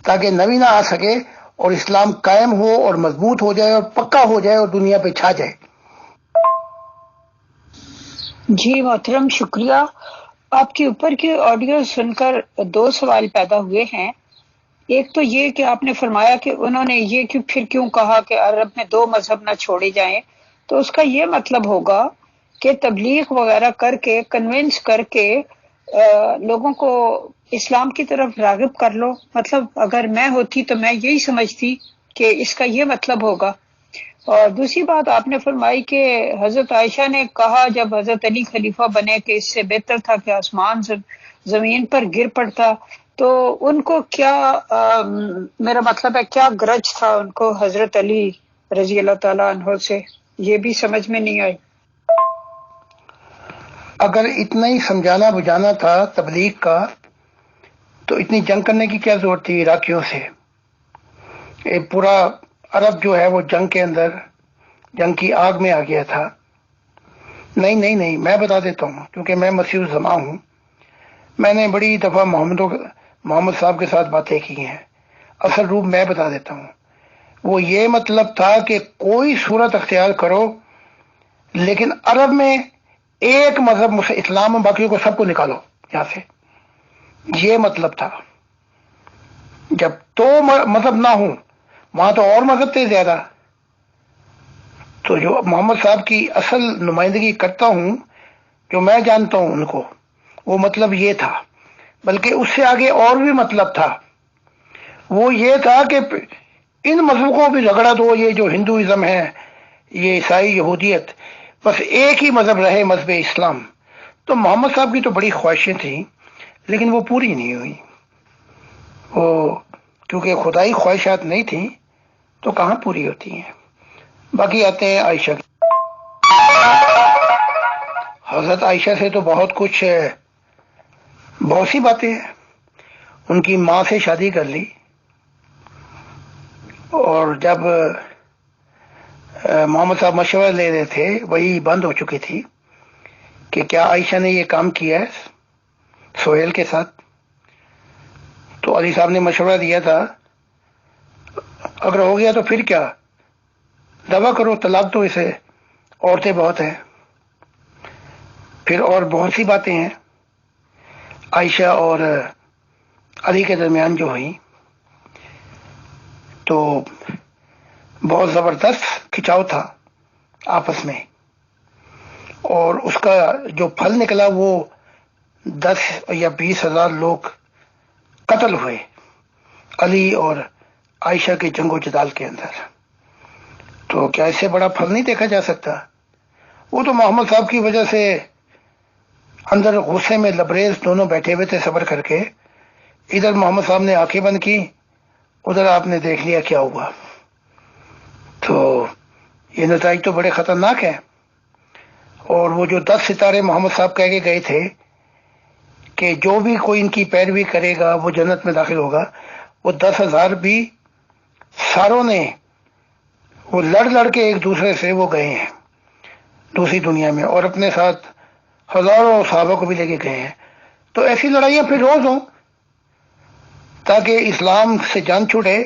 تاکہ نبی نہ آ سکے اور اسلام قائم ہو اور مضبوط ہو جائے اور پکا ہو جائے اور دنیا پہ چھا جائے۔ جی محترم، شکریہ۔ آپ کے اوپر کی آڈیو سن کر 2 سوال پیدا ہوئے ہیں۔ ایک تو یہ کہ آپ نے فرمایا کہ انہوں نے یہ پھر کیوں کہا کہ عرب میں 2 مذہب نہ چھوڑے جائیں، تو اس کا یہ مطلب ہوگا کہ تبلیغ وغیرہ کر کے کنونس کر کے لوگوں کو اسلام کی طرف راغب کر لو. مطلب اگر میں ہوتی تو میں یہی سمجھتی کہ اس کا یہ مطلب ہوگا. اور دوسری بات آپ نے فرمائی کہ حضرت عائشہ نے کہا جب حضرت علی خلیفہ بنے کہ اس سے بہتر تھا کہ آسمان زمین پر گر پڑتا. تو ان کو کیا میرا مطلب ہے کیا گرج تھا ان کو حضرت علی رضی اللہ تعالیٰ عنہ سے؟ یہ بھی سمجھ میں نہیں آئی. اگر اتنا ہی سمجھانا بجانا تھا تبلیغ کا تو اتنی جنگ کرنے کی کیا ضرورت تھی عراقیوں سے؟ پورا عرب جو ہے وہ جنگ کے اندر جنگ کی آگ میں آ گیا تھا. نہیں میں بتا دیتا ہوں کیونکہ میں مسیح الزماں ہوں. میں نے بڑی دفعہ محمد صاحب کے ساتھ باتیں کی ہیں. اصل روپ میں بتا دیتا ہوں. وہ یہ مطلب تھا کہ کوئی صورت اختیار کرو لیکن عرب میں ایک مذہب اسلام اور باقیوں کو سب کو نکالو یہاں سے. یہ مطلب تھا. جب تو مذہب نہ ہوں وہاں تو اور مذہب تھے زیادہ. تو جو محمد صاحب کی اصل نمائندگی کرتا ہوں جو میں جانتا ہوں ان کو وہ مطلب یہ تھا. بلکہ اس سے آگے اور بھی مطلب تھا. وہ یہ تھا کہ ان مذہبوں کو بھی رگڑا دو. یہ جو ہندوازم ہے یہ عیسائی یہودیت بس ایک ہی مذہب رہے مذہب اسلام. تو محمد صاحب کی تو بڑی خواہشیں تھیں لیکن وہ پوری نہیں ہوئی. وہ کیونکہ خدائی خواہشات نہیں تھیں تو کہاں پوری ہوتی ہیں. باقی آتے ہیں عائشہ. حضرت عائشہ سے تو بہت سی باتیں ہیں. ان کی ماں سے شادی کر لی اور جب محمد صاحب مشورہ لے رہے تھے وہی بند ہو چکی تھی کہ کیا عائشہ نے یہ کام کیا ہے سہیل کے ساتھ. تو علی صاحب نے مشورہ دیا تھا اگر ہو گیا تو پھر کیا دعویٰ کرو طلاق دو اسے. عورتیں بہت ہیں. پھر اور بہت سی باتیں ہیں عائشہ اور علی کے درمیان جو ہوئی تو بہت زبردست کھچاؤ تھا آپس میں. اور اس کا جو پھل نکلا وہ 10 یا 20 ہزار لوگ قتل ہوئے علی اور عائشہ کے جنگ و جدال کے اندر. تو کیا اس سے بڑا پھل نہیں دیکھا جا سکتا؟ وہ تو محمد صاحب کی وجہ سے اندر غصے میں لبریز دونوں بیٹھے ہوئے تھے صبر کر کے. ادھر محمد صاحب نے آنکھیں بند کی ادھر آپ نے دیکھ لیا کیا ہوا. تو یہ نتائج تو بڑے خطرناک ہیں. اور وہ جو 10 ستارے محمد صاحب کہہ کے گئے تھے کہ جو بھی کوئی ان کی پیروی کرے گا وہ جنت میں داخل ہوگا، وہ 10,000 بھی ساروں نے وہ لڑ کے ایک دوسرے سے وہ گئے ہیں دوسری دنیا میں اور اپنے ساتھ ہزاروں صحابہ کو بھی لے کے گئے ہیں. تو ایسی لڑائیاں پھر روز ہوں تاکہ اسلام سے جان چھوڑے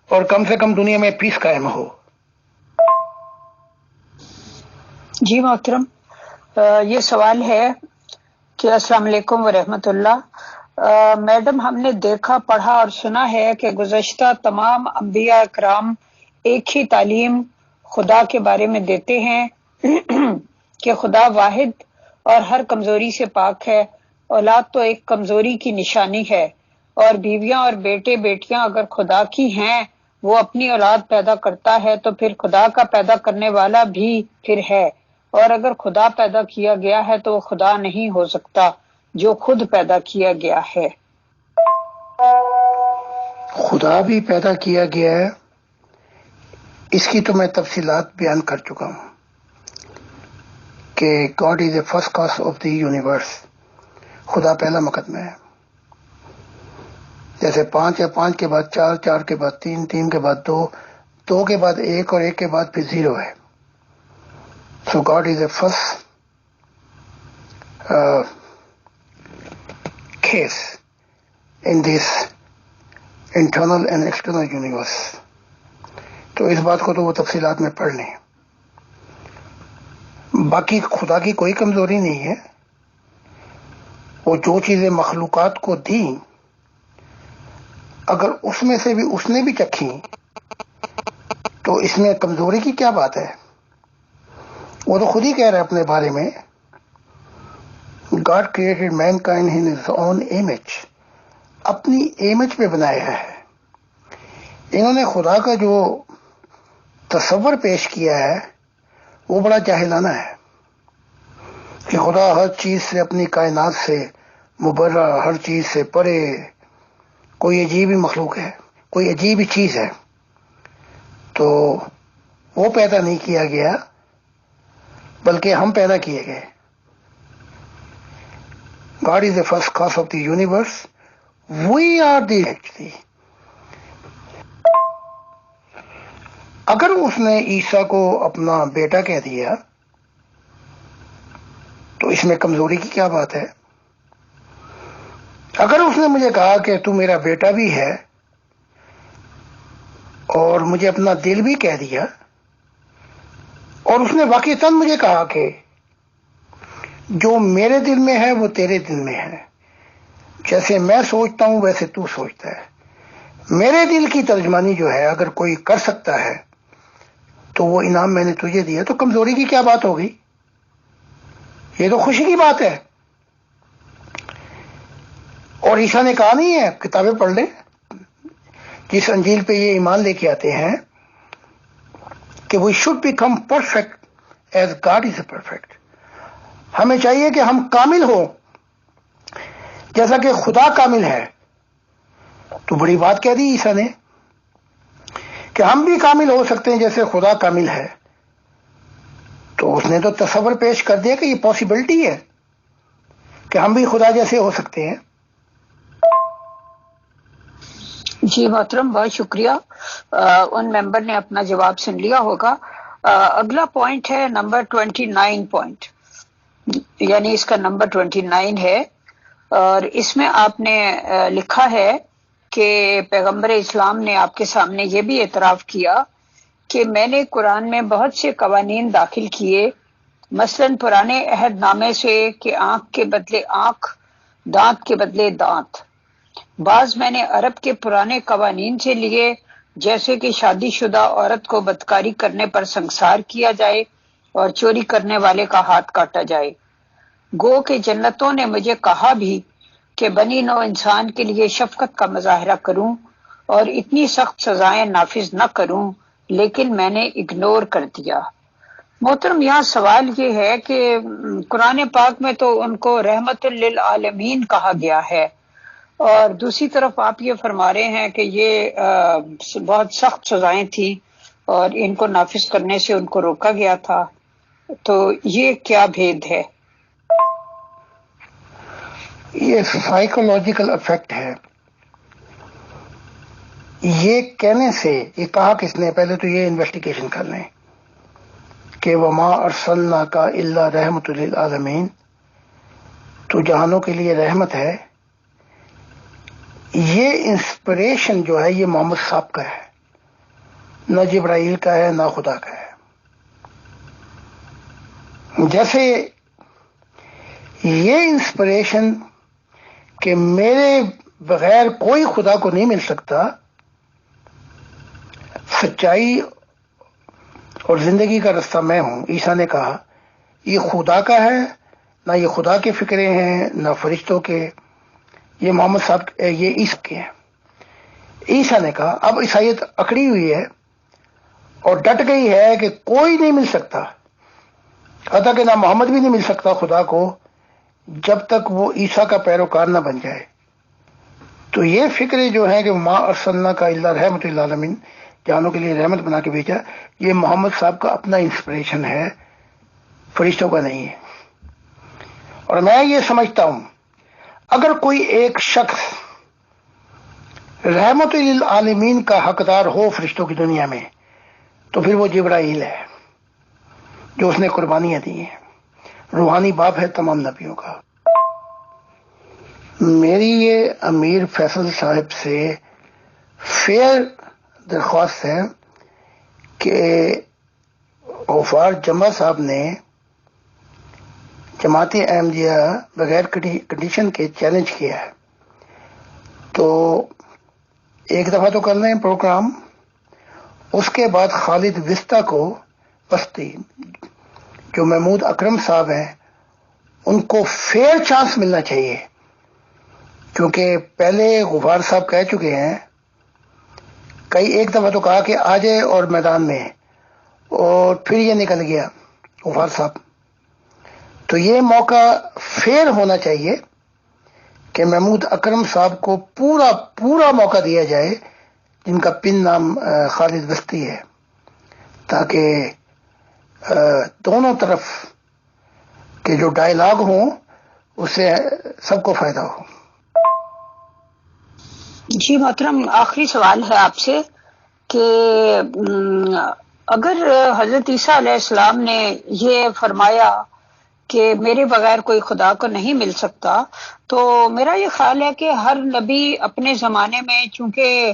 اور کم سے کم دنیا میں پیس قائم ہو. جی محترم، یہ سوال ہے کہ السلام علیکم ورحمۃ اللہ. میڈم، ہم نے دیکھا پڑھا اور سنا ہے کہ گزشتہ تمام انبیاء اکرام ایک ہی تعلیم خدا کے بارے میں دیتے ہیں کہ خدا واحد اور ہر کمزوری سے پاک ہے. اولاد تو ایک کمزوری کی نشانی ہے اور بیویاں اور بیٹے بیٹیاں اگر خدا کی ہیں وہ اپنی اولاد پیدا کرتا ہے تو پھر خدا کا پیدا کرنے والا بھی پھر ہے. اور اگر خدا پیدا کیا گیا ہے تو وہ خدا نہیں ہو سکتا جو خود پیدا کیا گیا ہے. خدا بھی پیدا کیا گیا ہے، اس کی تو میں تفصیلات بیان کر چکا ہوں کہ God is a first cause of the universe. خدا پہلا مقدمہ ہے. جیسے 5 یا 5 کے بعد 4، 4 کے بعد 3، 3 کے بعد 2، 2 کے بعد 1 اور 1 کے بعد پھر 0 ہے. So God is a first case in this internal and external universe. تو اس بات کو تو وہ تفصیلات میں پڑھ لیں. باقی خدا کی کوئی کمزوری نہیں ہے. وہ جو چیزیں مخلوقات کو دیں اگر اس میں سے بھی اس نے بھی چکھی تو اس میں کمزوری کی کیا بات ہے؟ وہ تو خود ہی کہہ رہا ہے اپنے بارے میں God created mankind in his own image اپنی امیج پہ بنایا ہے. انہوں نے خدا کا جو تصور پیش کیا ہے وہ بڑا جاہلانہ ہے کہ خدا ہر چیز سے، اپنی کائنات سے مبرہ، ہر چیز سے پرے، کوئی عجیب ہی مخلوق ہے، کوئی عجیب ہی چیز ہے. تو وہ پیدا نہیں کیا گیا بلکہ ہم پیدا کیے گئے. God is the first cause of the universe. We are the actually. اگر اس نے عیسیٰ کو اپنا بیٹا کہہ دیا تو اس میں کمزوری کی کیا بات ہے؟ اگر اس نے مجھے کہا کہ تو میرا بیٹا بھی ہے اور مجھے اپنا دل بھی کہہ دیا، اور اس نے واقعتاً مجھے کہا کہ جو میرے دل میں ہے وہ تیرے دل میں ہے، جیسے میں سوچتا ہوں ویسے تو سوچتا ہے. میرے دل کی ترجمانی جو ہے اگر کوئی کر سکتا ہے تو وہ انعام میں نے تجھے دیا، تو کمزوری کی کیا بات ہوگی؟ یہ تو خوشی کی بات ہے. اور عیسیٰ نے کہا نہیں ہے، کتابیں پڑھ لیں جس انجیل پہ یہ ایمان لے کے آتے ہیں کہ we should become perfect as God is a perfect. ہمیں چاہیے کہ ہم کامل ہوں جیسا کہ خدا کامل ہے. تو بڑی بات کہہ دی عیسیٰ نے کہ ہم بھی کامل ہو سکتے ہیں جیسے خدا کامل ہے. تو اس نے تو تصور پیش کر دیا کہ یہ پاسبلٹی ہے کہ ہم بھی خدا جیسے ہو سکتے ہیں. جی محترم، بہت شکریہ. ان ممبر نے اپنا جواب سن لیا ہوگا. اگلا پوائنٹ ہے نمبر 29 پوائنٹ، یعنی اس کا نمبر 29 ہے، اور اس میں آپ نے لکھا ہے کہ پیغمبر اسلام نے آپ کے سامنے یہ بھی اعتراف کیا کہ میں نے قرآن میں بہت سے قوانین داخل کیے، مثلا پرانے عہد نامے سے کہ آنکھ کے بدلے آنکھ، دانت کے بدلے دانت. بعض میں نے عرب کے پرانے قوانین سے لیے، جیسے کہ شادی شدہ عورت کو بدکاری کرنے پر سنسار کیا جائے اور چوری کرنے والے کا ہاتھ کاٹا جائے. گو کہ جنتوں نے مجھے کہا بھی کہ بنی نو انسان کے لیے شفقت کا مظاہرہ کروں اور اتنی سخت سزائیں نافذ نہ کروں، لیکن میں نے اگنور کر دیا. محترم، یہاں سوال یہ ہے کہ قرآن پاک میں تو ان کو رحمت للعالمین کہا گیا ہے، اور دوسری طرف آپ یہ فرما رہے ہیں کہ یہ بہت سخت سزائیں تھیں اور ان کو نافذ کرنے سے ان کو روکا گیا تھا. تو یہ کیا بھید ہے؟ یہ سائیکولوجیکل افیکٹ ہے. یہ کہنے سے، یہ کہا کس نے؟ پہلے تو یہ انویسٹیگیشن کر لیں کہ وما ارسلناک الا رحمت للعالمین، تو جہانوں کے لیے رحمت ہے. یہ انسپریشن جو ہے یہ محمد صاحب کا ہے، نہ جبرائیل کا ہے نہ خدا کا ہے. جیسے یہ انسپریشن کہ میرے بغیر کوئی خدا کو نہیں مل سکتا، سچائی اور زندگی کا رستہ میں ہوں. عیسیٰ نے کہا یہ خدا کا ہے، نہ یہ خدا کے فکرے ہیں نہ فرشتوں کے، یہ محمد صاحب یہ عیسیٰ کے ہیں. عیسیٰ نے کہا. اب عیسائیت اکڑی ہوئی ہے اور ڈٹ گئی ہے کہ کوئی نہیں مل سکتا، حتیٰ کہ نہ محمد بھی نہیں مل سکتا خدا کو جب تک وہ عیسیٰ کا پیروکار نہ بن جائے. تو یہ فکرے جو ہیں کہ ما ارسلناک الا رحمت للعالمین، جانوں کے لیے رحمت بنا کے بھیجا، یہ محمد صاحب کا اپنا انسپریشن ہے، فرشتوں کا نہیں ہے. اور میں یہ سمجھتا ہوں اگر کوئی ایک شخص رحمت للعالمین کا حقدار ہو فرشتوں کی دنیا میں تو پھر وہ جبرائیل ہے، جو اس نے قربانیاں دی ہیں، روحانی باپ ہے تمام نبیوں کا. میری یہ امیر فیصل صاحب سے فیئر درخواست ہے کہ غفار جمعہ صاحب نے جماعت احمدیہ بغیر کنڈیشن کے چیلنج کیا ہے، تو ایک دفعہ تو کر لیں پروگرام. اس کے بعد خالد وسطی کو بستی، جو محمود اکرم صاحب ہیں، ان کو فیئر چانس ملنا چاہیے. کیونکہ پہلے غفار صاحب کہہ چکے ہیں، ایک دفعہ تو کہا کہ آ جائے اور میدان میں، اور پھر یہ نکل گیا غفار صاحب. تو یہ موقع فیر ہونا چاہیے کہ محمود اکرم صاحب کو پورا موقع دیا جائے، جن کا پن نام خالد بستی ہے، تاکہ دونوں طرف کے جو ڈائلاگ ہوں اس سے سب کو فائدہ ہو. جی محترم، آخری سوال ہے آپ سے کہ اگر حضرت عیسیٰ علیہ السلام نے یہ فرمایا کہ میرے بغیر کوئی خدا کو نہیں مل سکتا، تو میرا یہ خیال ہے کہ ہر نبی اپنے زمانے میں چونکہ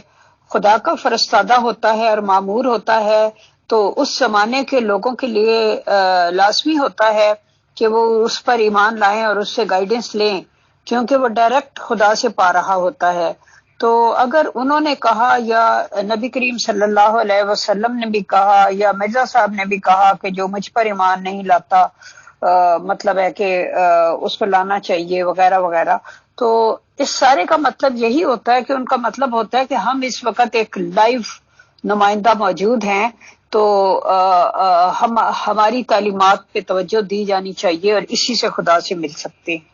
خدا کا فرستادہ ہوتا ہے اور مامور ہوتا ہے، تو اس زمانے کے لوگوں کے لیے لازمی ہوتا ہے کہ وہ اس پر ایمان لائیں اور اس سے گائیڈنس لیں، کیونکہ وہ ڈائریکٹ خدا سے پا رہا ہوتا ہے. تو اگر انہوں نے کہا، یا نبی کریم صلی اللہ علیہ وسلم نے بھی کہا، یا مرزا صاحب نے بھی کہا کہ جو مجھ پر ایمان نہیں لاتا مطلب ہے کہ اس کو لانا چاہیے وغیرہ وغیرہ، تو اس سارے کا مطلب یہی ہوتا ہے کہ ان کا مطلب ہوتا ہے کہ ہم اس وقت ایک لائیو نمائندہ موجود ہیں، تو ہماری تعلیمات پہ توجہ دی جانی چاہیے اور اسی سے خدا سے مل سکتے ہیں.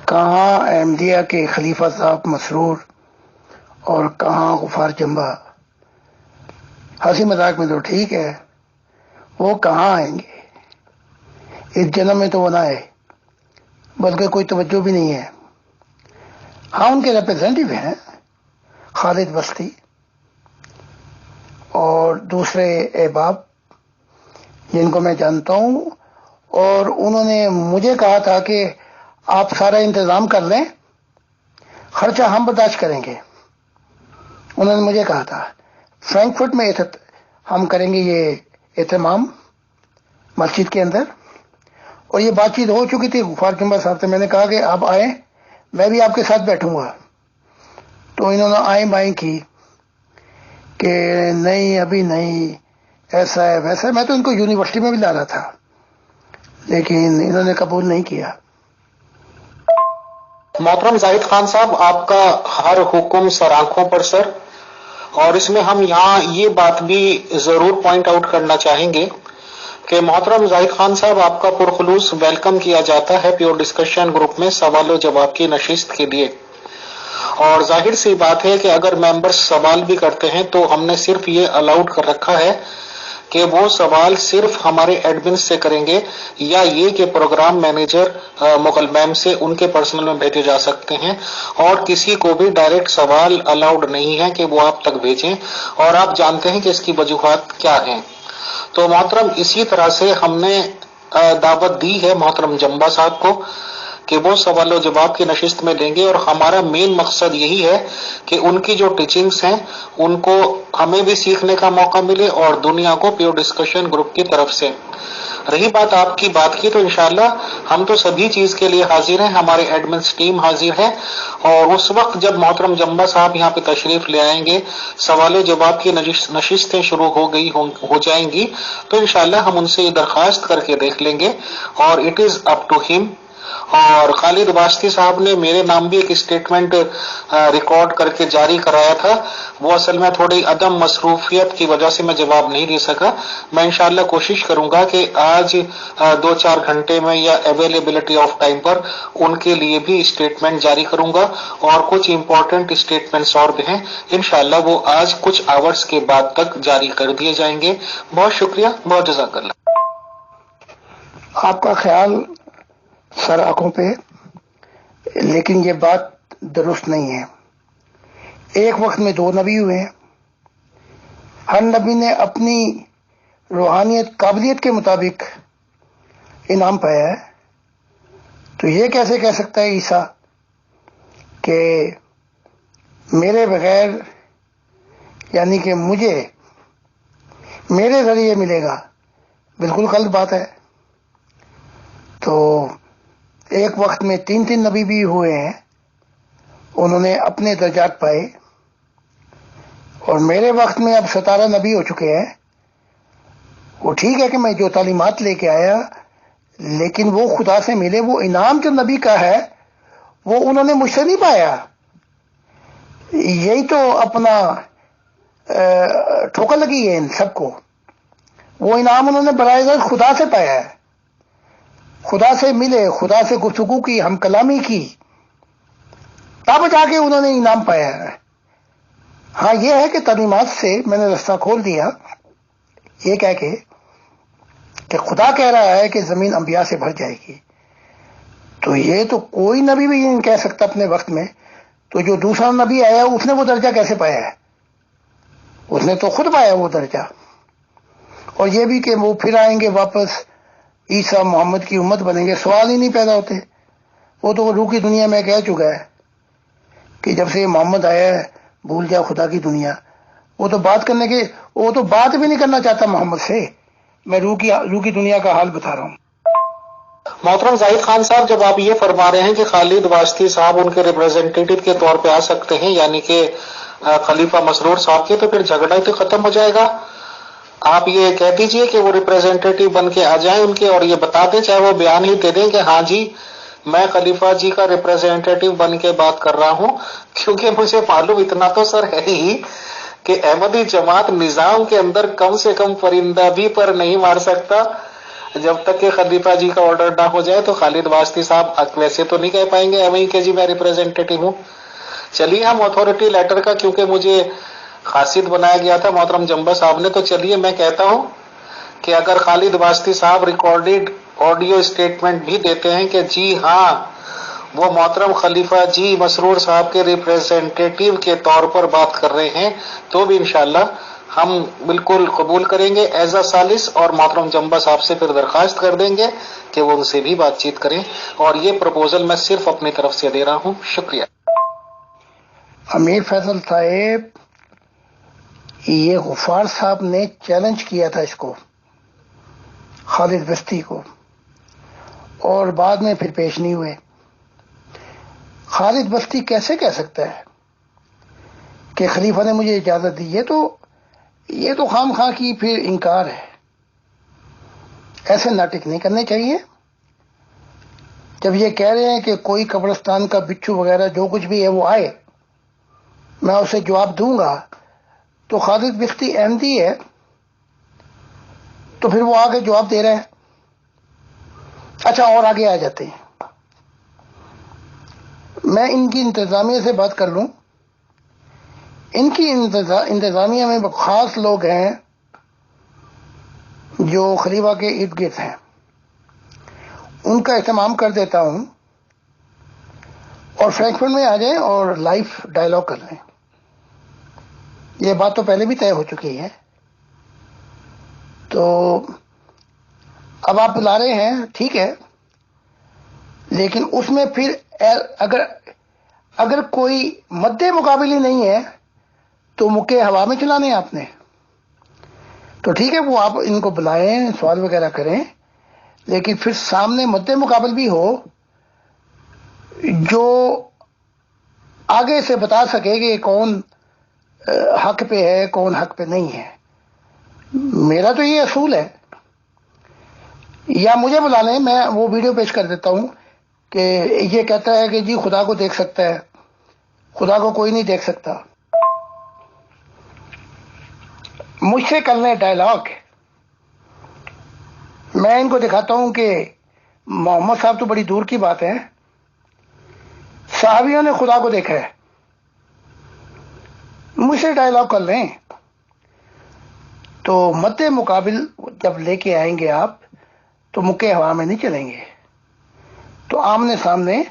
کہاں احمدیہ کے خلیفہ صاحب مسرور اور کہاں غفار جمبا؟ ہنسی مذاق میں تو ٹھیک ہے، وہ کہاں آئیں گے؟ اس جنم میں تو وہ نہ آئے، بلکہ کوئی توجہ بھی نہیں ہے. ہاں ان کے ریپرزینٹیو ہیں خالد بستی اور دوسرے احباب جن کو میں جانتا ہوں، اور انہوں نے مجھے کہا تھا کہ آپ سارا انتظام کر لیں، خرچہ ہم برداشت کریں گے. انہوں نے مجھے کہا تھا فرینکفرٹ میں ہم کریں گے یہ اہتمام مسجد کے اندر، اور یہ بات چیت ہو چکی تھی غفار جمبا صاحب سے. میں نے کہا کہ آپ آئیں، میں بھی آپ کے ساتھ بیٹھوں گا. تو انہوں نے آئیں بائیں کی کہ نہیں ابھی نہیں، ایسا ہے ویسا ہے. میں تو ان کو یونیورسٹی میں بھی لا رہا تھا، لیکن انہوں نے قبول نہیں کیا. محترم زاہد خان صاحب، آپ کا ہر حکم سر آنکھوں پر سر، اور اس میں ہم یہاں یہ بات بھی ضرور پوائنٹ آؤٹ کرنا چاہیں گے کہ محترم زاہد خان صاحب، آپ کا پرخلوص ویلکم کیا جاتا ہے پیور ڈسکشن گروپ میں سوال و جواب کی نشست کے لیے. اور ظاہر سی بات ہے کہ اگر ممبرز سوال بھی کرتے ہیں تو ہم نے صرف یہ الاؤڈ کر رکھا ہے کہ وہ سوال صرف ہمارے ایڈمن سے کریں گے، یا یہ کہ پروگرام مینیجر مغل میم سے ان کے پرسنل میں بھیجے جا سکتے ہیں، اور کسی کو بھی ڈائریکٹ سوال الاؤڈ نہیں ہے کہ وہ آپ تک بھیجیں، اور آپ جانتے ہیں کہ اس کی وجوہات کیا ہیں. تو محترم اسی طرح سے ہم نے دعوت دی ہے محترم جمبا صاحب کو کہ وہ سوال و جواب کی نشست میں لیں گے، اور ہمارا مین مقصد یہی ہے کہ ان کی جو ٹیچنگز ہیں ان کو ہمیں بھی سیکھنے کا موقع ملے اور دنیا کو پیور ڈسکشن گروپ کی طرف سے. رہی بات آپ کی بات کی، تو انشاءاللہ ہم تو سبھی چیز کے لیے حاضر ہیں، ہمارے ایڈمنس ٹیم حاضر ہے، اور اس وقت جب محترم جمبا صاحب یہاں پہ تشریف لے آئیں گے، سوال و جواب کی نشستیں شروع ہو جائیں گی، تو انشاءاللہ ہم ان سے یہ درخواست کر کے دیکھ لیں گے، اور اٹ از اپ ٹو ہم. اور خالد واسطی صاحب نے میرے نام بھی ایک اسٹیٹمنٹ ریکارڈ کر کے جاری کرایا تھا، وہ اصل میں تھوڑی عدم مصروفیت کی وجہ سے میں جواب نہیں دے سکا. میں انشاءاللہ کوشش کروں گا کہ آج 2-4 گھنٹے میں یا اویلیبلٹی آف ٹائم پر ان کے لیے بھی اسٹیٹمنٹ جاری کروں گا، اور کچھ امپورٹنٹ اسٹیٹمنٹس اور بھی ہیں، انشاءاللہ وہ آج کچھ آورز کے بعد تک جاری کر دیے جائیں گے. بہت شکریہ، بہت جزاک اللہ. آپ کا خیال سر آنکھوں پہ، لیکن یہ بات درست نہیں ہے. ایک وقت میں 2 نبی ہوئے ہیں، ہر نبی نے اپنی روحانیت قابلیت کے مطابق انعام پایا ہے. تو یہ کیسے کہہ سکتا ہے عیسیٰ کہ میرے بغیر، یعنی کہ مجھے میرے ذریعے ملے گا؟ بالکل غلط بات ہے. تو ایک وقت میں 3 نبی بھی ہوئے ہیں، انہوں نے اپنے درجات پائے، اور میرے وقت میں اب 17 نبی ہو چکے ہیں. وہ ٹھیک ہے کہ میں جو تعلیمات لے کے آیا، لیکن وہ خدا سے ملے، وہ انعام جو نبی کا ہے وہ انہوں نے مجھ سے نہیں پایا، یہی تو اپنا ٹھوکر لگی ہے ان سب کو. وہ انعام انہوں نے براہ راست خدا سے پایا ہے، خدا سے ملے، خدا سے گفتگو کی، ہم کلامی کی، تب جا کے انہوں نے انعام پایا ہے. ہاں یہ ہے کہ تعلیمات سے میں نے رستہ کھول دیا، یہ کہہ کے کہ خدا کہہ رہا ہے کہ زمین انبیاء سے بھر جائے گی. تو یہ تو کوئی نبی بھی نہیں کہہ سکتا اپنے وقت میں. تو جو دوسرا نبی آیا اس نے وہ درجہ کیسے پایا ہے؟ اس نے تو خود پایا وہ درجہ. اور یہ بھی کہ وہ پھر آئیں گے واپس، عیسیٰ محمد کی امت بنیں گے، سوال ہی نہیں پیدا ہوتے. وہ تو روح کی دنیا میں کہہ چکا ہے کہ جب سے محمد آیا ہے بھول جا خدا کی دنیا. وہ تو بات بھی نہیں کرنا چاہتا محمد سے. میں روح کی دنیا کا حال بتا رہا ہوں. محترم زاہد خان صاحب، جب آپ یہ فرما رہے ہیں کہ خالد واسطی صاحب ان کے ریپرزینٹیٹو کے طور پہ آ سکتے ہیں، یعنی کہ خلیفہ مسرور صاحب کے، تو پھر جھگڑا ہی تو ختم ہو جائے گا. آپ یہ کہہ دیجئے کہ وہ ریپرزینٹیٹو بن کے آ جائیں ان کے، اور یہ بتا دیں، چاہے وہ بیان ہی دے دیں کہ ہاں جی میں خلیفہ جی کا ریپرزینٹیٹو بن کے بات کر رہا ہوں. کیونکہ مجھے معلوم اتنا تو سر ہے ہی کہ احمدی جماعت نظام کے اندر کم سے کم پرندہ بھی پر نہیں مار سکتا جب تک کہ خلیفہ جی کا آرڈر نہ ہو جائے. تو خالد واسطی صاحب ویسے تو نہیں کہہ پائیں گے ایویں کہ جی میں ریپرزینٹیٹو ہوں. چلیے ہم اتھارٹی لیٹر کا، کیونکہ مجھے خاصیت بنایا گیا تھا محترم جمبا صاحب نے، تو چلیے میں کہتا ہوں کہ اگر خالد واسطی صاحب ریکارڈڈ آڈیو اسٹیٹمنٹ بھی دیتے ہیں کہ جی ہاں وہ محترم خلیفہ جی مسرور صاحب کے ریپرزینٹیٹو کے طور پر بات کر رہے ہیں، تو بھی انشاءاللہ ہم بالکل قبول کریں گے ایز اے سالس. اور محترم جمبا صاحب سے پھر درخواست کر دیں گے کہ وہ ان سے بھی بات چیت کریں. اور یہ پروپوزل میں صرف اپنی طرف سے دے رہا ہوں. شکریہ. امیر فیصل صاحب، یہ غفار صاحب نے چیلنج کیا تھا اس کو، خالد واسطی کو، اور بعد میں پھر پیش نہیں ہوئے. خالد واسطی کیسے کہہ سکتا ہے کہ خلیفہ نے مجھے اجازت دی؟ یہ تو خام خواہ کی پھر انکار ہے. ایسے ناٹک نہیں کرنے چاہیے. جب یہ کہہ رہے ہیں کہ کوئی قبرستان کا بچھو وغیرہ جو کچھ بھی ہے وہ آئے، میں اسے جواب دوں گا، تو خالد واسطی احمدی ہے تو پھر وہ آگے جواب دے رہے ہیں. اچھا، اور آگے آ جاتے ہیں. میں ان کی انتظامیہ سے بات کر لوں. ان کی انتظامیہ میں خاص لوگ ہیں جو خلیفہ کے ارد گرد ہیں، ان کا اہتمام کر دیتا ہوں، اور فرینکفرٹ میں آ جائیں اور لائف ڈائلاگ کر لیں. یہ بات تو پہلے بھی طے ہو چکی ہے. تو اب آپ بلا رہے ہیں، ٹھیک ہے، لیکن اس میں پھر اگر کوئی مد مقابل ہی نہیں ہے تو مکے ہوا میں چلانے آپ نے. تو ٹھیک ہے، وہ آپ ان کو بلائیں، سوال وغیرہ کریں، لیکن پھر سامنے مد مقابل بھی ہو جو آگے سے بتا سکے کہ کون حق پہ ہے، کون حق پہ نہیں ہے. میرا تو یہ اصول ہے. یا مجھے بلا لیں، میں وہ ویڈیو پیش کر دیتا ہوں کہ یہ کہتا ہے کہ جی خدا کو دیکھ سکتا ہے، خدا کو کوئی نہیں دیکھ سکتا. مجھ سے کر لیں ڈائلاگ. میں ان کو دکھاتا ہوں کہ محمد صاحب تو بڑی دور کی بات ہے، صحابیوں نے خدا کو دیکھا ہے. مجھ سے ڈائلاگ کر لیں. تو مد مقابل جب لے کے آئیں گے آپ تو مکے ہوا میں نہیں چلیں گے. تو آمنے سامنے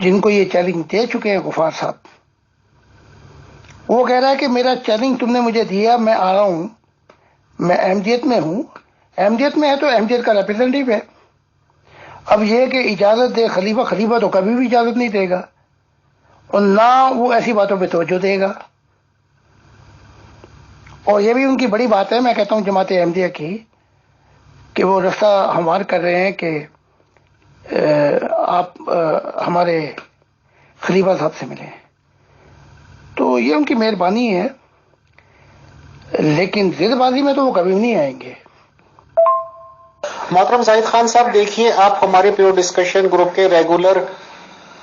جن کو یہ چیلنج دے چکے ہیں غفار صاحب، وہ کہہ رہا ہے کہ میرا چیلنج تم نے مجھے دیا، میں آ رہا ہوں، میں احمدیت میں ہوں. احمدیت میں ہے تو احمدیت کا ریپرزینٹیو ہے. اب یہ کہ اجازت دے خلیفہ تو کبھی بھی اجازت نہیں دے گا، اور نہ وہ ایسی باتوں پہ توجہ دے گا. اور یہ بھی ان کی بڑی بات ہے، میں کہتا ہوں جماعت احمدیہ کی، کہ وہ رستہ ہموار کر رہے ہیں کہ آپ ہمارے خلیفہ صاحب سے ملیں. تو یہ ان کی مہربانی ہے، لیکن ضد بازی میں تو وہ کبھی نہیں آئیں گے. محترم زاہد خان صاحب، دیکھیے آپ ہمارے پیور ڈسکشن گروپ کے regular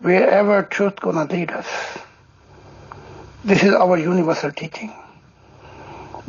Wherever truth gonna lead us. This is our universal teaching.